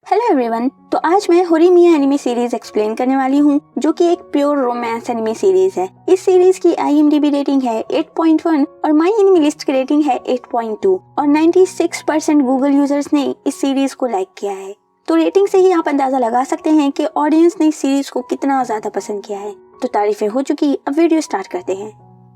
Hello everyone, तो आज मैं होरी मिया एनिमे सीरीज एक्सप्लेन करने वाली हूँ, जो कि एक प्योर रोमांस एनिमे सीरीज है। इस सीरीज की IMDb रेटिंग है 8.1 और माई एनिमे लिस्ट की रेटिंग है 8.2 और 96% गूगल यूजर्स ने इस सीरीज को लाइक किया है। तो रेटिंग से ही आप अंदाजा लगा सकते हैं कि ऑडियंस ने इस सीरीज को कितना ज्यादा पसंद किया है। तो तारीफें हो चुकी, अब वीडियो स्टार्ट करते हैं।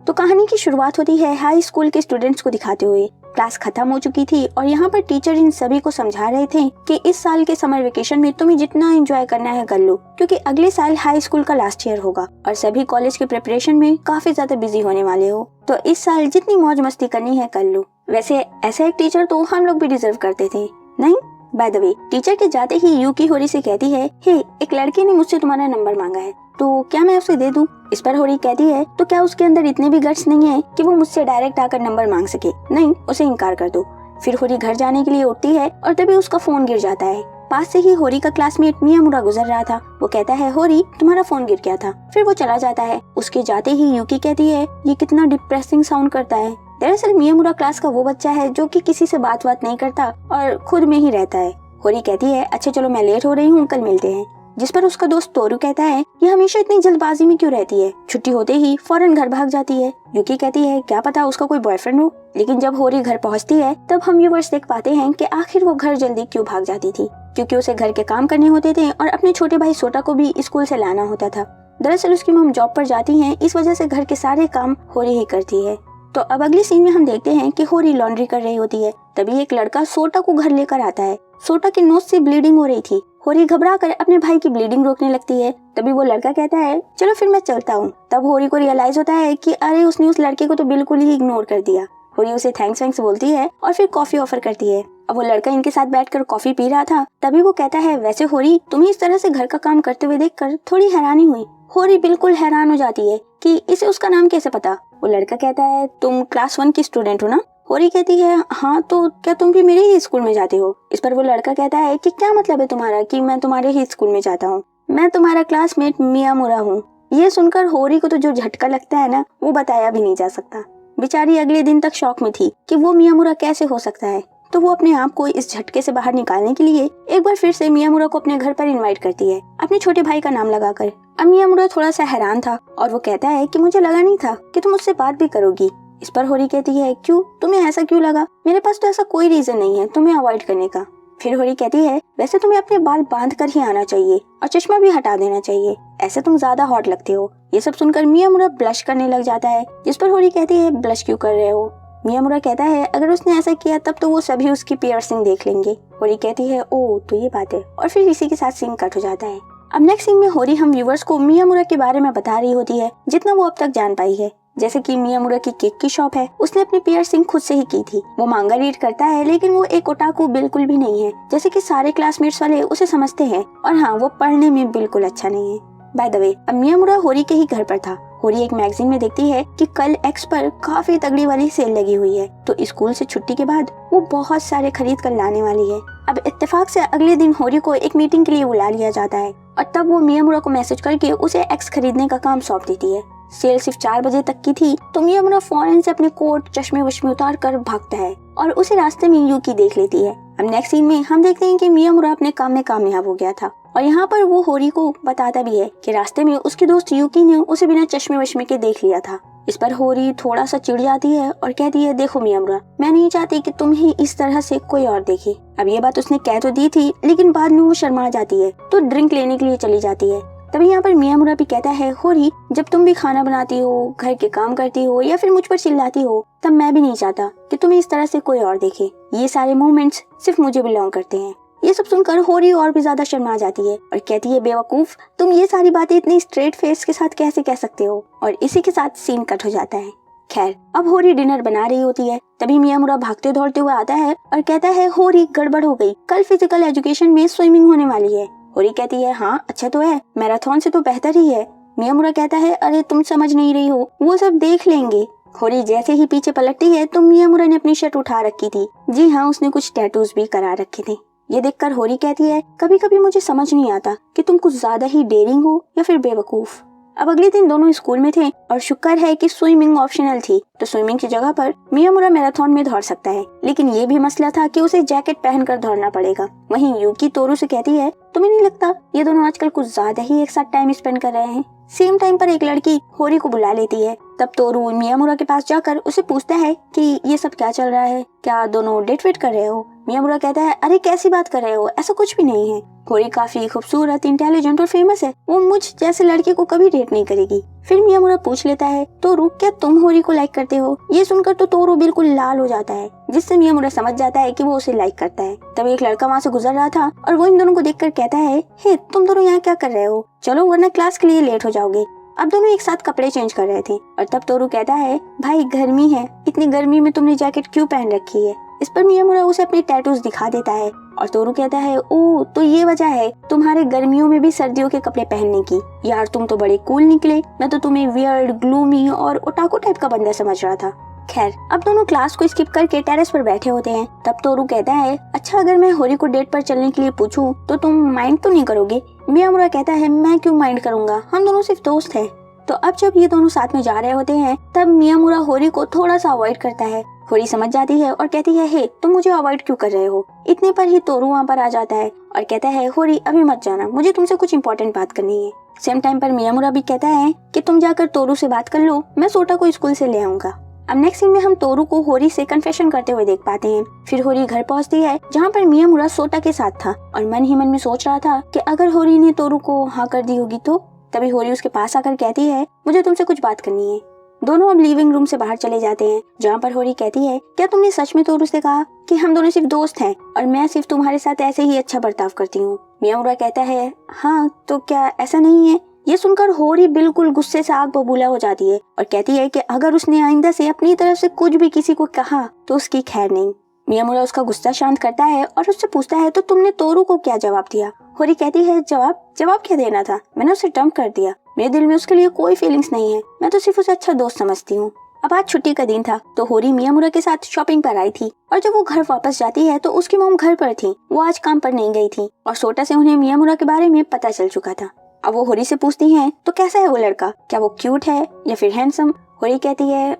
तो कहानी की शुरुआत होती है हाई स्कूल के स्टूडेंट्स को दिखाते हुए। क्लास खत्म हो चुकी थी और यहाँ पर टीचर इन सभी को समझा रहे थे कि इस साल के समर वेकेशन में तुम्हें जितना एंजॉय करना है कर लो, क्योंकि अगले साल हाई स्कूल का लास्ट ईयर होगा और सभी कॉलेज के प्रिपरेशन में काफी ज्यादा बिजी होने वाले हो। तो इस साल जितनी मौज मस्ती करनी है कर लो। वैसे ऐसा एक टीचर तो हम लोग भी डिजर्व करते थे, नहीं? बाय द वे, टीचर के जाते ही यूकी होरी से कहती है, हे, एक लड़के ने मुझसे तुम्हारा नंबर मांगा है, तो क्या मैं उसे दे दूं? इस पर होरी कहती है, तो क्या उसके अंदर इतने भी गट्स नहीं है कि वो मुझसे डायरेक्ट आकर नंबर मांग सके? नहीं, उसे इनकार कर दो। फिर होरी घर जाने के लिए उठती है और तभी उसका फोन गिर जाता है। पास से ही होरी का क्लासमेट मियामुरा गुजर रहा था। वो कहता है, होरी, तुम्हारा फोन गिर गया था। फिर वो चला जाता है। उसके जाते ही यूकी कहती है, ये कितना डिप्रेसिंग साउंड करता है। दरअसल मियामुरा क्लास का वो बच्चा है जो कि किसी से बात नहीं करता और खुद में ही रहता है। होरी कहती है, अच्छा चलो मैं लेट हो रही हूँ, कल मिलते हैं। जिस पर उसका दोस्त तोरू कहता है, ये हमेशा इतनी जल्दबाजी में क्यों रहती है? छुट्टी होते ही फौरन घर भाग जाती है। यूकी कहती है, क्या पता उसका कोई बॉयफ्रेंड हो। लेकिन जब होरी घर पहुंचती है तब हम व्यूअर्स देख पाते हैं कि आखिर वो घर जल्दी क्यों भाग जाती थी, क्योंकि उसे घर के काम करने होते थे और अपने छोटे भाई सोटा को भी स्कूल से लाना होता था। दरअसल उसकी मॉम जॉब पर जाती है, इस वजह से घर के सारे काम होरी ही करती है। तो अब अगले सीन में हम देखते हैं कि होरी लॉन्ड्री कर रही होती है। तभी एक लड़का सोटा को घर लेकर आता है। सोटा की नोज से ब्लीडिंग हो रही थी। होरी घबरा कर अपने भाई की ब्लीडिंग रोकने लगती है। तभी वो लड़का कहता है, चलो फिर मैं चलता हूँ। तब होरी को रियलाइज होता है कि अरे उसने उस लड़के को तो बिल्कुल ही इग्नोर कर दिया। होरी उसे थैंक्स बोलती है और फिर कॉफी ऑफर करती है। अब वो लड़का इनके साथ बैठकर कॉफी पी रहा था। तभी वो कहता है, वैसे होरी, तुम्हें इस तरह से घर का काम करते हुए देखकर थोड़ी हैरानी हुई। होरी बिल्कुल हैरान हो जाती है कि इसे उसका नाम कैसे पता। वो लड़का कहता है, तुम क्लास 1 की स्टूडेंट हो ना? होरी कहती है, हाँ, तो क्या तुम भी मेरे ही स्कूल में जाते हो? इस पर वो लड़का कहता है कि क्या मतलब है तुम्हारा कि मैं तुम्हारे ही स्कूल में जाता हूँ? मैं तुम्हारा क्लासमेट मियामुरा हूँ। ये सुनकर होरी को तो जो झटका लगता है ना, वो बताया भी नहीं जा सकता। बेचारी अगले दिन तक शॉक में थी कि वो मियामुरा कैसे हो सकता है। तो वो अपने आप को इस झटके से बाहर निकालने के लिए एक बार फिर से मियामुरा को अपने घर पर इनवाइट करती है, अपने छोटे भाई का नाम लगाकर। अब मियामुरा थोड़ा सा हैरान था और वो कहता है कि मुझे लगा नहीं था कि तुम मुझसे बात भी करोगी। इस पर होरी कहती है, क्यों, तुम्हें ऐसा क्यों लगा? मेरे पास तो ऐसा कोई रीजन नहीं है तुम्हें अवॉइड करने का। फिर होरी कहती है, वैसे तुम्हें अपने बाल बांध कर ही आना चाहिए और चश्मा भी हटा देना चाहिए, ऐसे तुम ज्यादा हॉट लगते हो। ये सब सुनकर मियामुरा ब्लश करने लग जाता है। जिस पर होरी कहती है, ब्लश क्यों कर रहे हो? मियामुरा कहता है, अगर उसने ऐसा किया तब तो वो सभी उसकी पियर्सिंग देख लेंगे। होरी कहती है, ओह, तो ये बात है। और फिर इसी के साथ सीन कट हो जाता है। अब नेक्स्ट सीन में होरी हम व्यूवर्स को मियामुरा के बारे में बता रही होती है, जितना वो अब तक जान पाई है। जैसे कि मियामुरा की केक की शॉप है, उसने अपनी पियर्सिंग खुद से ही की थी। वो मांगा रीड करता है, लेकिन वो एक ओटाकू बिल्कुल भी नहीं है, जैसे कि सारे क्लासमेट्स वाले उसे समझते हैं। और हाँ, वो पढ़ने में बिल्कुल अच्छा नहीं है। बाय द वे, अब मियामुरा होरी के ही घर पर था। होरी एक मैगजीन में देखती है कि कल एक्स पर काफी तगड़ी वाली सेल लगी हुई है, तो स्कूल से छुट्टी के बाद वो बहुत सारे खरीद कर लाने वाली है। अब इत्तेफाक से अगले दिन होरी को एक मीटिंग के लिए बुला लिया जाता है और तब वो मियामुरा को मैसेज करके उसे एक्स खरीदने का काम सौंप देती है। सेल सिर्फ 4 बजे तक की थी, तो मियामुरा फौरन से अपने कोट चश्मे वश्मे उतार कर भागता है और उसे रास्ते में यूकी देख लेती है। अब नेक्स्ट सीन में हम देखते हैं कि मियामुरा अपने काम में कामयाब हो गया था और यहाँ पर वो होरी को बताता भी है कि रास्ते में उसकी दोस्त यूकी ने उसे बिना चश्मे वश्मे के देख लिया था। इस पर होरी थोड़ा सा चिढ़ जाती है और कहती है, देखो मियामुरा, मैं नहीं चाहती कि तुम ही इस तरह से कोई और देखे। अब ये बात उसने कह तो दी थी, लेकिन बाद में वो शर्मा जाती है तो ड्रिंक लेने के लिए चली जाती है। तभी यहाँ पर मियामुरा भी कहता है, होरी, जब तुम भी खाना बनाती हो, घर के काम करती हो या फिर मुझ पर चिल्लाती हो, तब मैं भी नहीं चाहता कि तुम्हें इस तरह से कोई और देखे। ये सारे मोमेंट्स सिर्फ मुझे बिलोंग करते हैं। ये सब सुनकर होरी और भी ज्यादा शर्मा जाती है और कहती है, बेवकूफ, तुम ये सारी बातें इतनी स्ट्रेट फेस के साथ कैसे कह सकते हो? और इसी के साथ सीन कट हो जाता है। खैर, अब होरी डिनर बना रही होती है। तभी मियामुरा भागते दौड़ते हुए आता है और कहता है, होरी, गड़बड़ हो गई, कल फिजिकल एजुकेशन में स्विमिंग होने वाली है। होरी कहती है, हाँ, अच्छा तो है, मैराथन से तो बेहतर ही है। मियामुरा कहता है, अरे तुम समझ नहीं रही हो, वो सब देख लेंगे। होरी जैसे ही पीछे पलटती है तो मियामुरा ने अपनी शर्ट उठा रखी थी। जी हाँ, उसने कुछ टैटूज भी करा रखे थे। ये देखकर होरी कहती है, कभी कभी मुझे समझ नहीं आता कि तुम कुछ ज्यादा ही डेयरिंग हो या फिर बेवकूफ। अब अगले दिन दोनों स्कूल में थे और शुक्र है कि स्विमिंग ऑप्शनल थी, तो स्विमिंग की जगह पर मियामुरा मैराथन में दौड़ सकता है। लेकिन ये भी मसला था कि उसे जैकेट पहनकर दौड़ना पड़ेगा। वहीं यूकी तोरू से कहती है, तुम्हें नहीं लगता ये दोनों आजकल कुछ ज्यादा ही एक साथ टाइम स्पेंड कर रहे हैं? सेम टाइम पर एक लड़की होरी को बुला लेती है। तब तोरू मियामुरा के पास जाकर उसे पूछता है कि ये सब क्या चल रहा है, क्या दोनों डेट वेट कर रहे हो? मियामुरा कहता है, अरे कैसी बात कर रहे हो, ऐसा कुछ भी नहीं है। होरी काफी खूबसूरत, इंटेलिजेंट और फेमस है, वो मुझ जैसे लड़के को कभी डेट नहीं करेगी। फिर मियामुरा पूछ लेता है, तोरू क्या तुम होरी को लाइक करते हो? ये सुनकर तो तोरू बिल्कुल लाल हो जाता है, जिससे मियामुरा समझ जाता है कि वो उसे लाइक करता है। तब एक लड़का वहाँ से गुजर रहा था और वो इन दोनों को देखकर कहता है, हे तुम दोनों यहाँ क्या कर रहे हो? चलो वरना क्लास के लिए लेट हो जाओगे। अब दोनों एक साथ कपड़े चेंज कर रहे थे और तब तोरू कहता है, भाई गर्मी है, इतनी गर्मी में तुमने जैकेट क्यों पहन रखी है? इस पर मियामुरा उसे अपने टैटूज दिखा देता है और तोरू कहता है, ओह तो ये वजह है तुम्हारे गर्मियों में भी सर्दियों के कपड़े पहनने की। यार तुम तो बड़े कूल निकले, मैं तो तुम्हें वियर्ड, ग्लूमी और ओटाकू टाइप का बंदा समझ रहा था। खैर अब दोनों क्लास को स्किप करके टेरेस पर बैठे होते हैं। तब तोरू कहता है, अच्छा अगर मैं होरी को डेट पर चलने के लिए पूछूं तो तुम माइंड तो नहीं करोगे? मियामुरा कहता है, मैं क्यों माइंड करूंगा, हम दोनों सिर्फ दोस्त हैं। तो अब जब ये दोनों साथ में जा रहे होते हैं तब मियामुरा होरी को थोड़ा सा अवॉइड करता है। होरी समझ जाती है और कहती है, हे तुम मुझे अवॉइड क्यों कर रहे हो? इतने पर ही तोरू वहाँ पर आ जाता है और कहता है, होरी अभी मत जाना, मुझे तुमसे कुछ इंपॉर्टेंट बात करनी है। सेम टाइम पर मियामुरा भी कहता है कि तुम जाकर तोरू से बात कर लो, मैं सोटा को स्कूल से ले आऊंगा। अब नेक्स्ट सीन में हम तोरू को होरी से कन्फेशन करते हुए देख पाते हैं। फिर होरी घर पहुंचती है जहाँ पर मियामुरा सोटा के साथ था और मन ही मन में सोच रहा था कि अगर होरी ने तोरू को हाँ कर दी होगी तो। तभी होरी उसके पास आकर कहती है, मुझे तुमसे कुछ बात करनी है। दोनों अब लिविंग रूम से बाहर चले जाते हैं जहाँ पर होरी कहती है, क्या तुमने सच में तोरू से कहा कि हम दोनों सिर्फ दोस्त हैं और मैं सिर्फ तुम्हारे साथ ऐसे ही अच्छा बर्ताव करती हूँ? मियामुरा कहता है, हाँ तो क्या ऐसा नहीं है? ये सुनकर होरी बिल्कुल गुस्से से आग बबूला हो जाती है और कहती है कि अगर उसने आइंदा से अपनी तरफ से कुछ भी किसी को कहा तो उसकी खैर नहीं। मियामुरा उसका गुस्सा शांत करता है और उससे पूछता है, तो तुमने तोरू को क्या जवाब दिया? होरी कहती है, जवाब क्या देना था, मैंने उसे डंप कर दिया, मेरे दिल में उसके लिए कोई फीलिंग्स नहीं है, मैं तो सिर्फ उसे अच्छा दोस्त समझती हूँ। अब आज छुट्टी का दिन था तो होरी मियामुरा के साथ शॉपिंग पर आई थी और जब वो घर वापस जाती है तो उसकी मॉम घर पर थी, वो आज काम पर नहीं गई थी और सोटा से उन्हें मियामुरा के बारे में पता चल चुका था। अब वो होरी से पूछती हैं, तो कैसा है वो लड़का, क्या वो क्यूट है या फिर हैंडसम? होरी कहती है,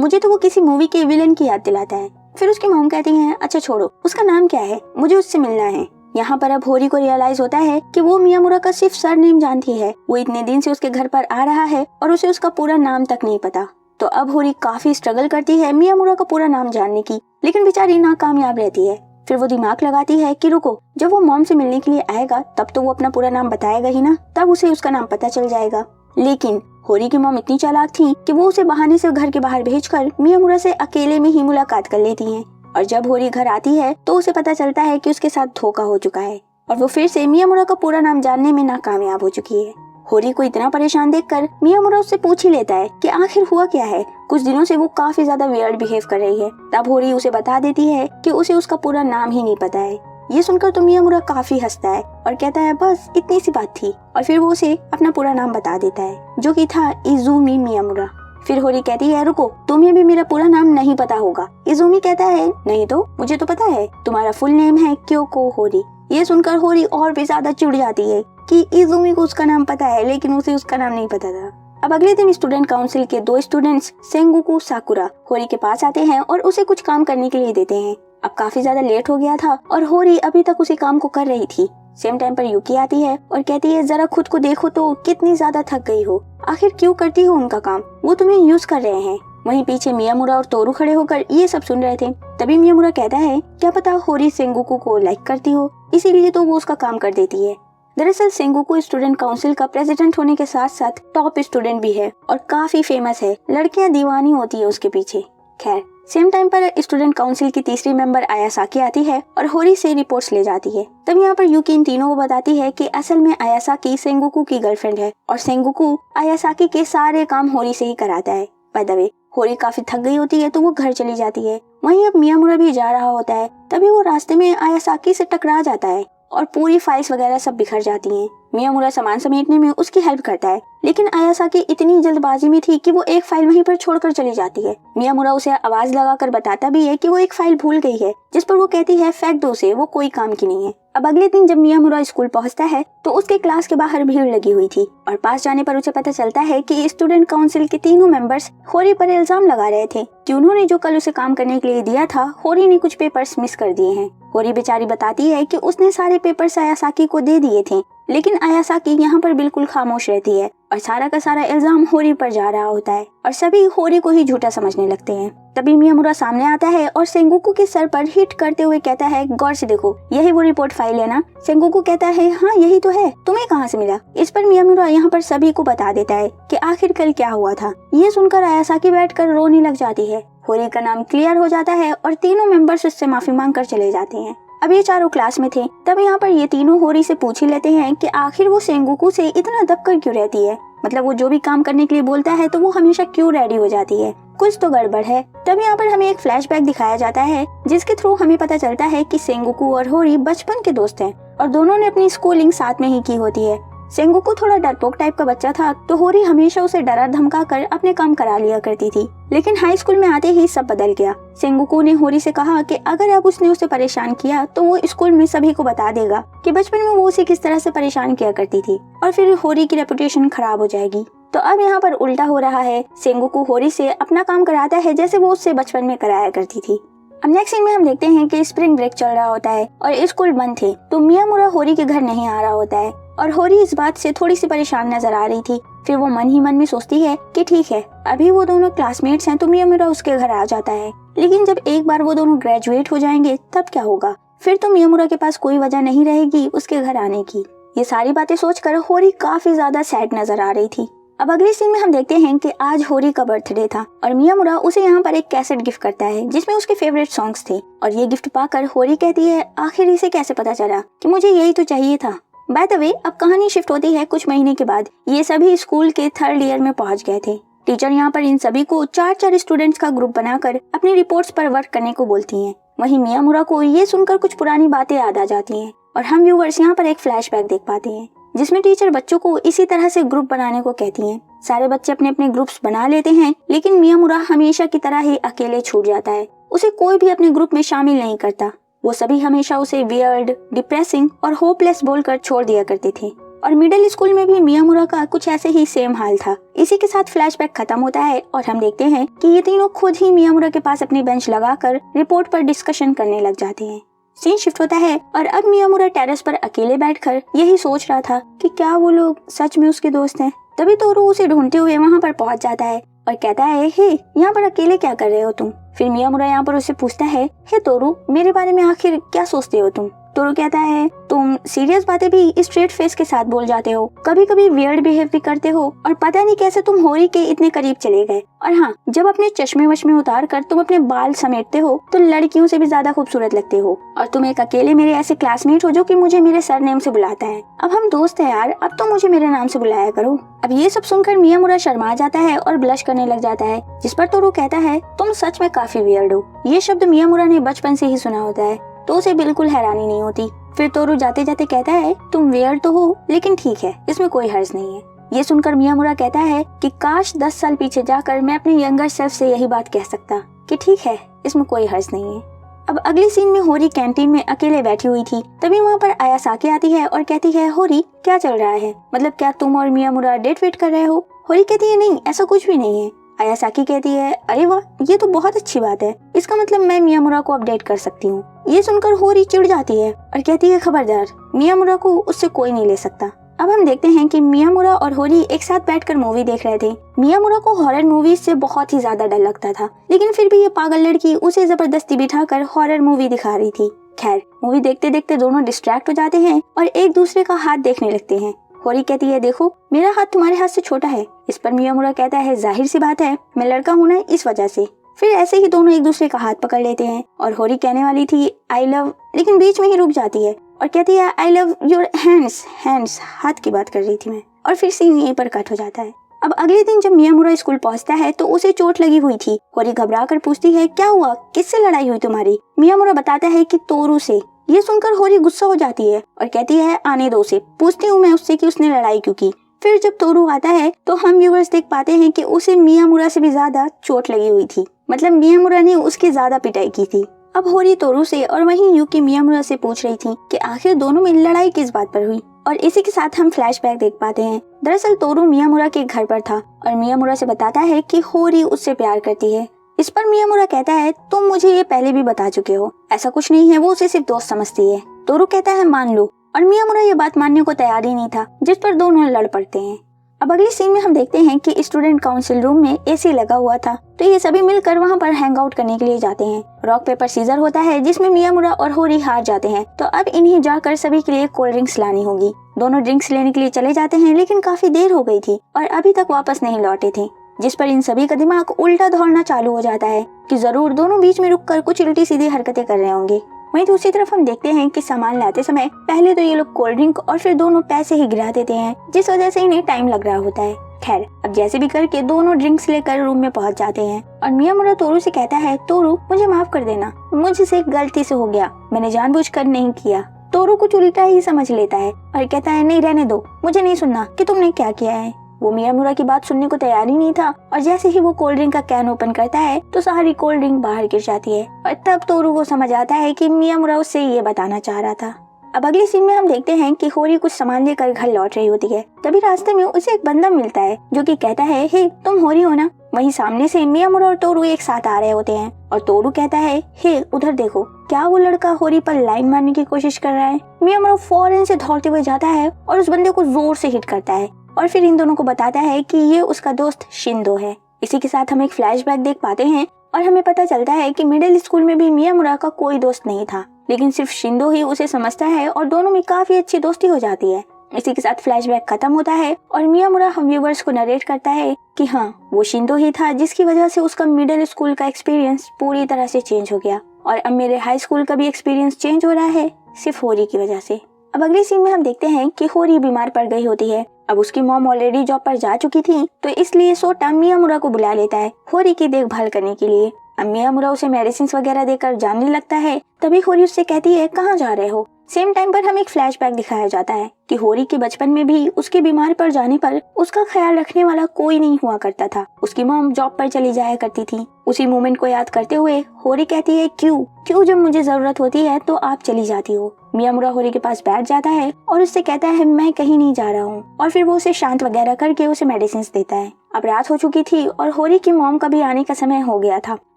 मुझे तो वो किसी मूवी के विलेन की याद दिलाता है। फिर उसकी मॉम कहती हैं, अच्छा छोड़ो, उसका नाम क्या है, मुझे उससे मिलना है। यहाँ पर अब होरी को रियलाइज होता है कि वो मियामुरा का सिर्फ सरनेम जानती है, वो इतने दिन से उसके घर पर आ रहा है और उसे उसका पूरा नाम तक नहीं पता। तो अब होरी काफी स्ट्रगल करती है मियामुरा का पूरा नाम जानने की, लेकिन बेचारी नाकामयाब रहती है। फिर वो दिमाग लगाती है कि रुको, जब वो मॉम से मिलने के लिए आएगा तब तो वो अपना पूरा नाम बताएगा ही ना, तब उसे उसका नाम पता चल जाएगा। लेकिन होरी की मॉम इतनी चालाक थी कि वो उसे बहाने से घर के बाहर भेजकर मियामुरा से अकेले में ही मुलाकात कर लेती हैं और जब होरी घर आती है तो उसे पता चलता है कि उसके साथ धोखा हो चुका है और वो फिर से मियामुरा का पूरा नाम जानने में नाकामयाब हो चुकी है। होरी को इतना परेशान देखकर मियामुरा उससे पूछ ही लेता है कि आखिर हुआ क्या है, कुछ दिनों से वो काफी ज्यादा वियर्ड बिहेव कर रही है। तब होरी उसे बता देती है कि उसे उसका पूरा नाम ही नहीं पता है। ये सुनकर तो मियामुरा काफी हंसता है और कहता है, बस इतनी सी बात थी, और फिर वो उसे अपना पूरा नाम बता देता है जो कि था इजुमी मियामुरा। फिर होरी कहती है, रुको, तुम्हें भी मेरा पूरा नाम नहीं पता होगा। इजुमी कहता है, नहीं तो मुझे तो पता है, तुम्हारा फुल नेम है क्योको होरी। ये सुनकर होरी और भी ज्यादा चिढ़ जाती है कि इजुमी को उसका नाम पता है लेकिन उसे उसका नाम नहीं पता था। अब अगले दिन स्टूडेंट काउंसिल के 2 स्टूडेंट्स सेंगोकू साकुरा होरी के पास आते हैं और उसे कुछ काम करने के लिए देते हैं। अब काफी ज्यादा लेट हो गया था और होरी अभी तक उसी काम को कर रही थी। सेम टाइम पर यूकी आती है और कहती है, जरा खुद को देखो तो कितनी ज्यादा थक गई हो, आखिर क्यों करती हो उनका काम, वो तुम्हें यूज कर रहे हैं। वहीं पीछे मियामुरा और तोरू खड़े होकर ये सब सुन रहे थे। तभी मियामुरा कहता है, क्या पता होरी सेंगोकू को लाइक करती हो, इसीलिए तो वो उसका काम कर देती है। दरअसल सेंगोकू स्टूडेंट काउंसिल का प्रेसिडेंट होने के साथ साथ टॉप स्टूडेंट भी है और काफी फेमस है, लड़कियां दीवानी होती है उसके पीछे। खैर सेम टाइम पर स्टूडेंट काउंसिल की तीसरी मेंबर आयासाकी आती है और होरी से रिपोर्ट्स ले जाती है। तब यहाँ पर यूकी इन तीनों को बताती है कि असल में आयासाकी सेंगोकू की गर्लफ्रेंड है और सेंगोकू आयासाकी के सारे काम होरी से ही कराता है। बाय द वे होरी काफी थक गई होती है तो वो घर चली जाती है। वहीं अब मियामुरा भी जा रहा होता है, तभी वो रास्ते में आयासाकी से टकरा जाता है और पूरी फाइल्स वगैरह सब बिखर जाती हैं। मियामुरा सामान समेटने में उसकी हेल्प करता है, लेकिन आयासाकी इतनी जल्दबाजी में थी कि वो एक फाइल वहीं पर छोड़कर चली जाती है। मियामुरा उसे आवाज लगाकर बताता भी है कि वो एक फाइल भूल गई है, जिस पर वो कहती है फेंक दो उसे, वो कोई काम की नहीं है। अब अगले दिन जब मियामुरा स्कूल पहुंचता है तो उसके क्लास के बाहर भीड़ लगी हुई थी और पास जाने पर उसे पता चलता है कि स्टूडेंट काउंसिल के तीनों मेंबर्स होरी पर इल्जाम लगा रहे थे कि उन्होंने जो कल उसे काम करने के लिए दिया था, होरी ने कुछ पेपर्स मिस कर दिए हैं। होरी बेचारी बताती है कि उसने सारे पेपर्स आयासाकी को दे दिए थे, लेकिन आयासाकी यहाँ पर बिल्कुल खामोश रहती है और सारा का सारा इल्जाम होरी पर जा रहा होता है और सभी होरी को ही झूठा समझने लगते हैं। तभी मियामुरा सामने आता है और सेंगोकू के सर पर हिट करते हुए कहता है, गौर से देखो, यही वो रिपोर्ट फाइल है ना? सेंगोकू कहता है, हाँ यही तो है, तुम्हें कहाँ से मिला? इस पर मियामुरा यहाँ पर सभी को बता देता है कि आखिर कल क्या हुआ था। ये सुनकर आयासाकी बैठकर रोने लग जाती है। होरी का नाम क्लियर हो जाता है और तीनों मेंबर्स उससे माफी मांग कर चले जाते हैं। अब ये चारों क्लास में थे, तब यहाँ पर ये तीनों होरी से पूछ ही लेते हैं कि आखिर वो सेंगोकू से इतना दबकर क्यों रहती है, मतलब वो जो भी काम करने के लिए बोलता है तो वो हमेशा क्यों रेडी हो जाती है, कुछ तो गड़बड़ है। तब यहाँ पर हमें एक फ्लैशबैक दिखाया जाता है जिसके थ्रू हमें पता चलता है कि सेंगोकू और होरी बचपन के दोस्त हैं और दोनों ने अपनी स्कूलिंग साथ में ही की होती है। सेंगोकू थोड़ा डरपोक टाइप का बच्चा था तो होरी हमेशा उसे डरा धमका कर अपने काम करा लिया करती थी, लेकिन हाई स्कूल में आते ही सब बदल गया। सेंगोकू ने होरी से कहा कि अगर अब उसने उसे परेशान किया तो वो स्कूल में सभी को बता देगा कि बचपन में वो उसे किस तरह से परेशान किया करती थी और फिर होरी की रेपुटेशन खराब हो जाएगी। तो अब यहाँ पर उल्टा हो रहा है, सेंगोकू होरी से अपना काम कराता है जैसे वो उससे बचपन में कराया करती थी। अब नेक्स्ट सीन में हम देखते हैं कि स्प्रिंग ब्रेक चल रहा होता है और स्कूल बंद थे, तो मियामुरा होरी के घर नहीं आ रहा होता है और होरी इस बात से थोड़ी सी परेशान नजर आ रही थी। फिर वो मन ही मन में सोचती है कि ठीक है, अभी वो दोनों क्लासमेट्स हैं तो मियामुरा उसके घर आ जाता है, लेकिन जब एक बार वो दोनों ग्रेजुएट हो जाएंगे तब क्या होगा? फिर तो मियामुरा के पास कोई वजह नहीं रहेगी उसके घर आने की। ये सारी बातें सोचकर होरी काफी ज्यादा सैड नजर आ रही थी। अब अगले सीन में हम देखते हैं कि आज होरी का बर्थडे था और मियामुरा उसे यहाँ पर एक कैसेट गिफ्ट करता है जिसमें उसके फेवरेट सॉन्ग्स थे और ये गिफ्ट पाकर होरी कहती है, आखिर इसे कैसे पता चला कि मुझे यही तो चाहिए था। बाय द वे, अब कहानी शिफ्ट होती है कुछ महीने के बाद। ये सभी स्कूल के 3rd ईयर में पहुंच गए थे। टीचर यहाँ पर इन सभी को 4-4 स्टूडेंट्स का ग्रुप बनाकर अपनी रिपोर्ट्स पर वर्क करने को बोलती हैं। वहीं मियामुरा को ये सुनकर कुछ पुरानी बातें याद आ जाती हैं और हम व्यूवर्स यहाँ पर एक फ्लैशबैक देख पाते हैं जिसमें टीचर बच्चों को इसी तरह से ग्रुप बनाने को कहती हैं। सारे बच्चे अपने अपने ग्रुप्स बना लेते हैं, लेकिन मियामुरा हमेशा की तरह ही अकेले छूट जाता है। उसे कोई भी अपने ग्रुप में शामिल नहीं करता। वो सभी हमेशा उसे वियर्ड, डिप्रेसिंग और होपलेस बोलकर छोड़ दिया करते थे और मिडिल स्कूल में भी मियामुरा का कुछ ऐसे ही सेम हाल था। इसी के साथ फ्लैशबैक खत्म होता है और हम देखते हैं कि ये तीनों खुद ही मियामुरा के पास अपनी बेंच लगाकर रिपोर्ट पर डिस्कशन करने लग जाते हैं। सीन शिफ्ट होता है और अब मियामुरा टेरेस पर अकेले बैठकर यही सोच रहा था कि क्या वो लोग सच में उसके दोस्त हैं। तभी तोरू उसे ढूंढते हुए वहाँ पर पहुँच जाता है और कहता है, हे यहाँ पर अकेले क्या कर रहे हो तुम? फिर मियामुरा यहाँ पर उसे पूछता है, हे तोरू, मेरे बारे में आखिर क्या सोचते हो तुम? तोरू कहता है, तुम सीरियस बातें भी स्ट्रेट फेस के साथ बोल जाते हो, कभी कभी वियर्ड बिहेव भी करते हो और पता नहीं कैसे तुम होरी के इतने करीब चले गए। और हाँ, जब अपने चश्मे वश्मे उतार कर तुम अपने बाल समेटते हो तो लड़कियों से भी ज्यादा खूबसूरत लगते हो और तुम एक अकेले मेरे ऐसे क्लासमेट हो जो कि मुझे मेरे सरनेम से बुलाता है। अब हम दोस्त हैं यार, अब तो मुझे मेरे नाम से बुलाया करो। अब ये सब सुनकर मियामुरा शर्मा जाता है और ब्लश करने लग जाता है, जिस पर तोरू कहता है, तुम सच में काफी वियर्ड हो। ये शब्द मियामुरा ने बचपन से ही सुना होता है तो उसे बिल्कुल हैरानी नहीं होती। फिर तोरू जाते जाते कहता है, तुम वियर्ड तो हो लेकिन ठीक है, इसमें कोई हर्ज नहीं है। ये सुनकर मियामुरा कहता है कि काश 10 साल पीछे जाकर मैं अपने यंगर सेल्फ से यही बात कह सकता कि ठीक है, इसमें कोई हर्ज नहीं है। अब अगले सीन में होरी कैंटीन में अकेले बैठी हुई थी। तभी वहाँ पर आयासाकी आती है और कहती है, होरी क्या चल रहा है, मतलब क्या तुम और मियामुरा डेट वेट कर रहे हो? होरी कहती है, नहीं ऐसा कुछ भी नहीं है। आयासाकी कहती है, अरे वाह, ये तो बहुत अच्छी बात है, इसका मतलब मैं मियामुरा को अपडेट कर सकती हूँ। ये सुनकर होरी चिढ़ जाती है और कहती है, खबरदार, मियामुरा को उससे कोई नहीं ले सकता। अब हम देखते हैं कि मियामुरा और होरी एक साथ बैठकर मूवी देख रहे थे। मियामुरा को हॉरर मूवीज से बहुत ही ज्यादा डर लगता था, लेकिन फिर भी ये पागल लड़की उसे जबरदस्ती बिठाकर हॉरर मूवी दिखा रही थी। खैर, मूवी देखते देखते दोनों डिस्ट्रैक्ट हो जाते हैं और एक दूसरे का हाथ देखने लगते हैं। होरी कहती है, देखो मेरा हाथ तुम्हारे हाथ से छोटा है। इस पर मियामुरा कहता है, जाहिर सी बात है, मैं लड़का हूं ना, इस वजह से। फिर ऐसे ही दोनों एक दूसरे का हाथ पकड़ लेते हैं और होरी कहने वाली थी आई लव, लेकिन बीच में ही रुक जाती है और कहती है, I love your hands. Hands, हाथ की बात कर रही थी मैं। और फिर सीन यहीं पर कट हो जाता है। अब अगले दिन जब मियामुरा स्कूल पहुंचता है तो उसे चोट लगी हुई थी। होरी घबरा कर पूछती है, क्या हुआ, किससे लड़ाई हुई तुम्हारी? मियामुरा बताता है कि तोरू से। ये सुनकर होरी गुस्सा हो जाती है और कहती है आने दो उसे, पूछती हूँ मैं उससे कि उसने लड़ाई क्यों की। फिर जब तोरू आता है तो हम व्यूअर्स देख पाते हैं कि उसे मियामुरा से भी ज्यादा चोट लगी हुई थी, मतलब मियामुरा ने उसकी ज्यादा पिटाई की थी। अब होरी तोरू से और वहीं यूकी मियामुरा से पूछ रही थी कि आखिर दोनों में लड़ाई किस बात पर हुई। और इसी के साथ हम फ्लैशबैक देख पाते हैं। दरअसल तोरू मियामुरा के घर पर था और मियामुरा से बताता है कि होरी उससे प्यार करती है। इस पर मियामुरा कहता है तुम मुझे ये पहले भी बता चुके हो, ऐसा कुछ नहीं है, वो उसे सिर्फ दोस्त समझती है। तोरू कहता है मान लो, और मियामुरा ये बात मानने को तैयार ही नहीं था, जिस पर दोनों लड़ पड़ते हैं। अब अगली सीन में हम देखते हैं कि स्टूडेंट काउंसिल रूम में एसी लगा हुआ था, तो ये सभी मिलकर वहाँ पर हैंग आउट करने के लिए जाते हैं। रॉक पेपर सीजर होता है जिसमें मियामुरा और होरी हार जाते हैं, तो अब इन्हें जाकर सभी के लिए कोल्ड ड्रिंक्स लानी होगी। दोनों ड्रिंक्स लेने के लिए चले जाते हैं, लेकिन काफी देर हो गई थी और अभी तक वापस नहीं लौटे थे, जिस पर इन सभी का दिमाग उल्टा दौड़ना चालू हो जाता है कि जरूर दोनों बीच में रुककर कुछ उल्टी सीधी हरकतें कर रहे होंगे। वहीं दूसरी तरफ हम देखते हैं कि सामान लाते समय पहले तो ये लोग कोल्ड ड्रिंक और फिर दोनों पैसे ही गिरा देते हैं, जिस वजह से इन्हें टाइम लग रहा होता है। खैर, अब जैसे भी करके दोनों ड्रिंक्स लेकर रूम में पहुंच जाते हैं और मियामुरा तोरू से कहता है तोरू मुझे माफ कर देना, मुझसे गलती से हो गया, मैंने जानबूझकर नहीं किया। तोरू कुछ उल्टा ही समझ लेता है और कहता है नहीं रहने दो, मुझे नहीं सुनना कि तुमने क्या किया है। वो मियामुरा की बात सुनने को तैयार ही नहीं था और जैसे ही वो कोल्ड ड्रिंक का कैन ओपन करता है तो सारी कोल्ड ड्रिंक बाहर गिर जाती है और तब तोरू को समझ आता है कि मियामुरा उससे ये बताना चाह रहा था। अब अगली सीन में हम देखते हैं कि होरी कुछ सामान लेकर घर लौट रही होती है। तभी रास्ते में उसे एक बंदा मिलता है जो कि कहता है हे तुम होरी हो ना। वहीं सामने से मियामुरा और तोरू एक साथ आ रहे होते हैं और तोरू कहता है हे उधर देखो, क्या वो लड़का होरी पर लाइन मारने की कोशिश कर रहा है। मियामुरा फौरन से दौड़ते हुए जाता है और उस बंदे को जोर से हिट करता है और फिर इन दोनों को बताता है कि ये उसका दोस्त शिंदो है। इसी के साथ हम एक फ्लैशबैक देख पाते हैं और हमें पता चलता है कि मिडिल स्कूल में भी मियामुरा का कोई दोस्त नहीं था, लेकिन सिर्फ शिंदो ही उसे समझता है और दोनों में काफी अच्छी दोस्ती हो जाती है। इसी के साथ फ्लैशबैक खत्म होता है और मियामुरा हम व्यूवर्स को नरेट करता है कि हाँ वो शिंदो ही था जिसकी वजह से उसका मिडिल स्कूल का एक्सपीरियंस पूरी तरह से चेंज हो गया और अब मेरे हाई स्कूल का भी एक्सपीरियंस चेंज हो रहा है सिर्फ होरी की वजह से। अब अगले सीन में हम देखते हैं कि होरी बीमार पड़ गई होती है। अब उसकी मॉम ऑलरेडी जॉब पर जा चुकी थी, तो इसलिए सोटा मियामुरा को बुला लेता है होरी की देखभाल करने के लिए। अब मियामुरा उसे मेडिसिन वगैरह देकर जाने लगता है। तभी होरी उससे कहती है कहाँ जा रहे हो। सेम टाइम पर हमें एक फ्लैशबैक दिखाया जाता है कि होरी के बचपन में भी उसके बीमार पड़ जाने पर उसका ख्याल रखने वाला कोई नहीं हुआ करता था। उसकी मॉम जॉब पर चली जाया करती थी। उसी मोमेंट को याद करते हुए होरी कहती है क्यों जब मुझे जरूरत होती है तो आप चली जाती हो। मियामुरा होरी के पास बैठ जाता है और उससे कहता है मैं कहीं नहीं जा रहा हूँ और फिर वो उसे शांत वगैरह करके उसे मेडिसिन देता है। अब रात हो चुकी थी और होरी की मॉम का भी आने का समय हो गया था,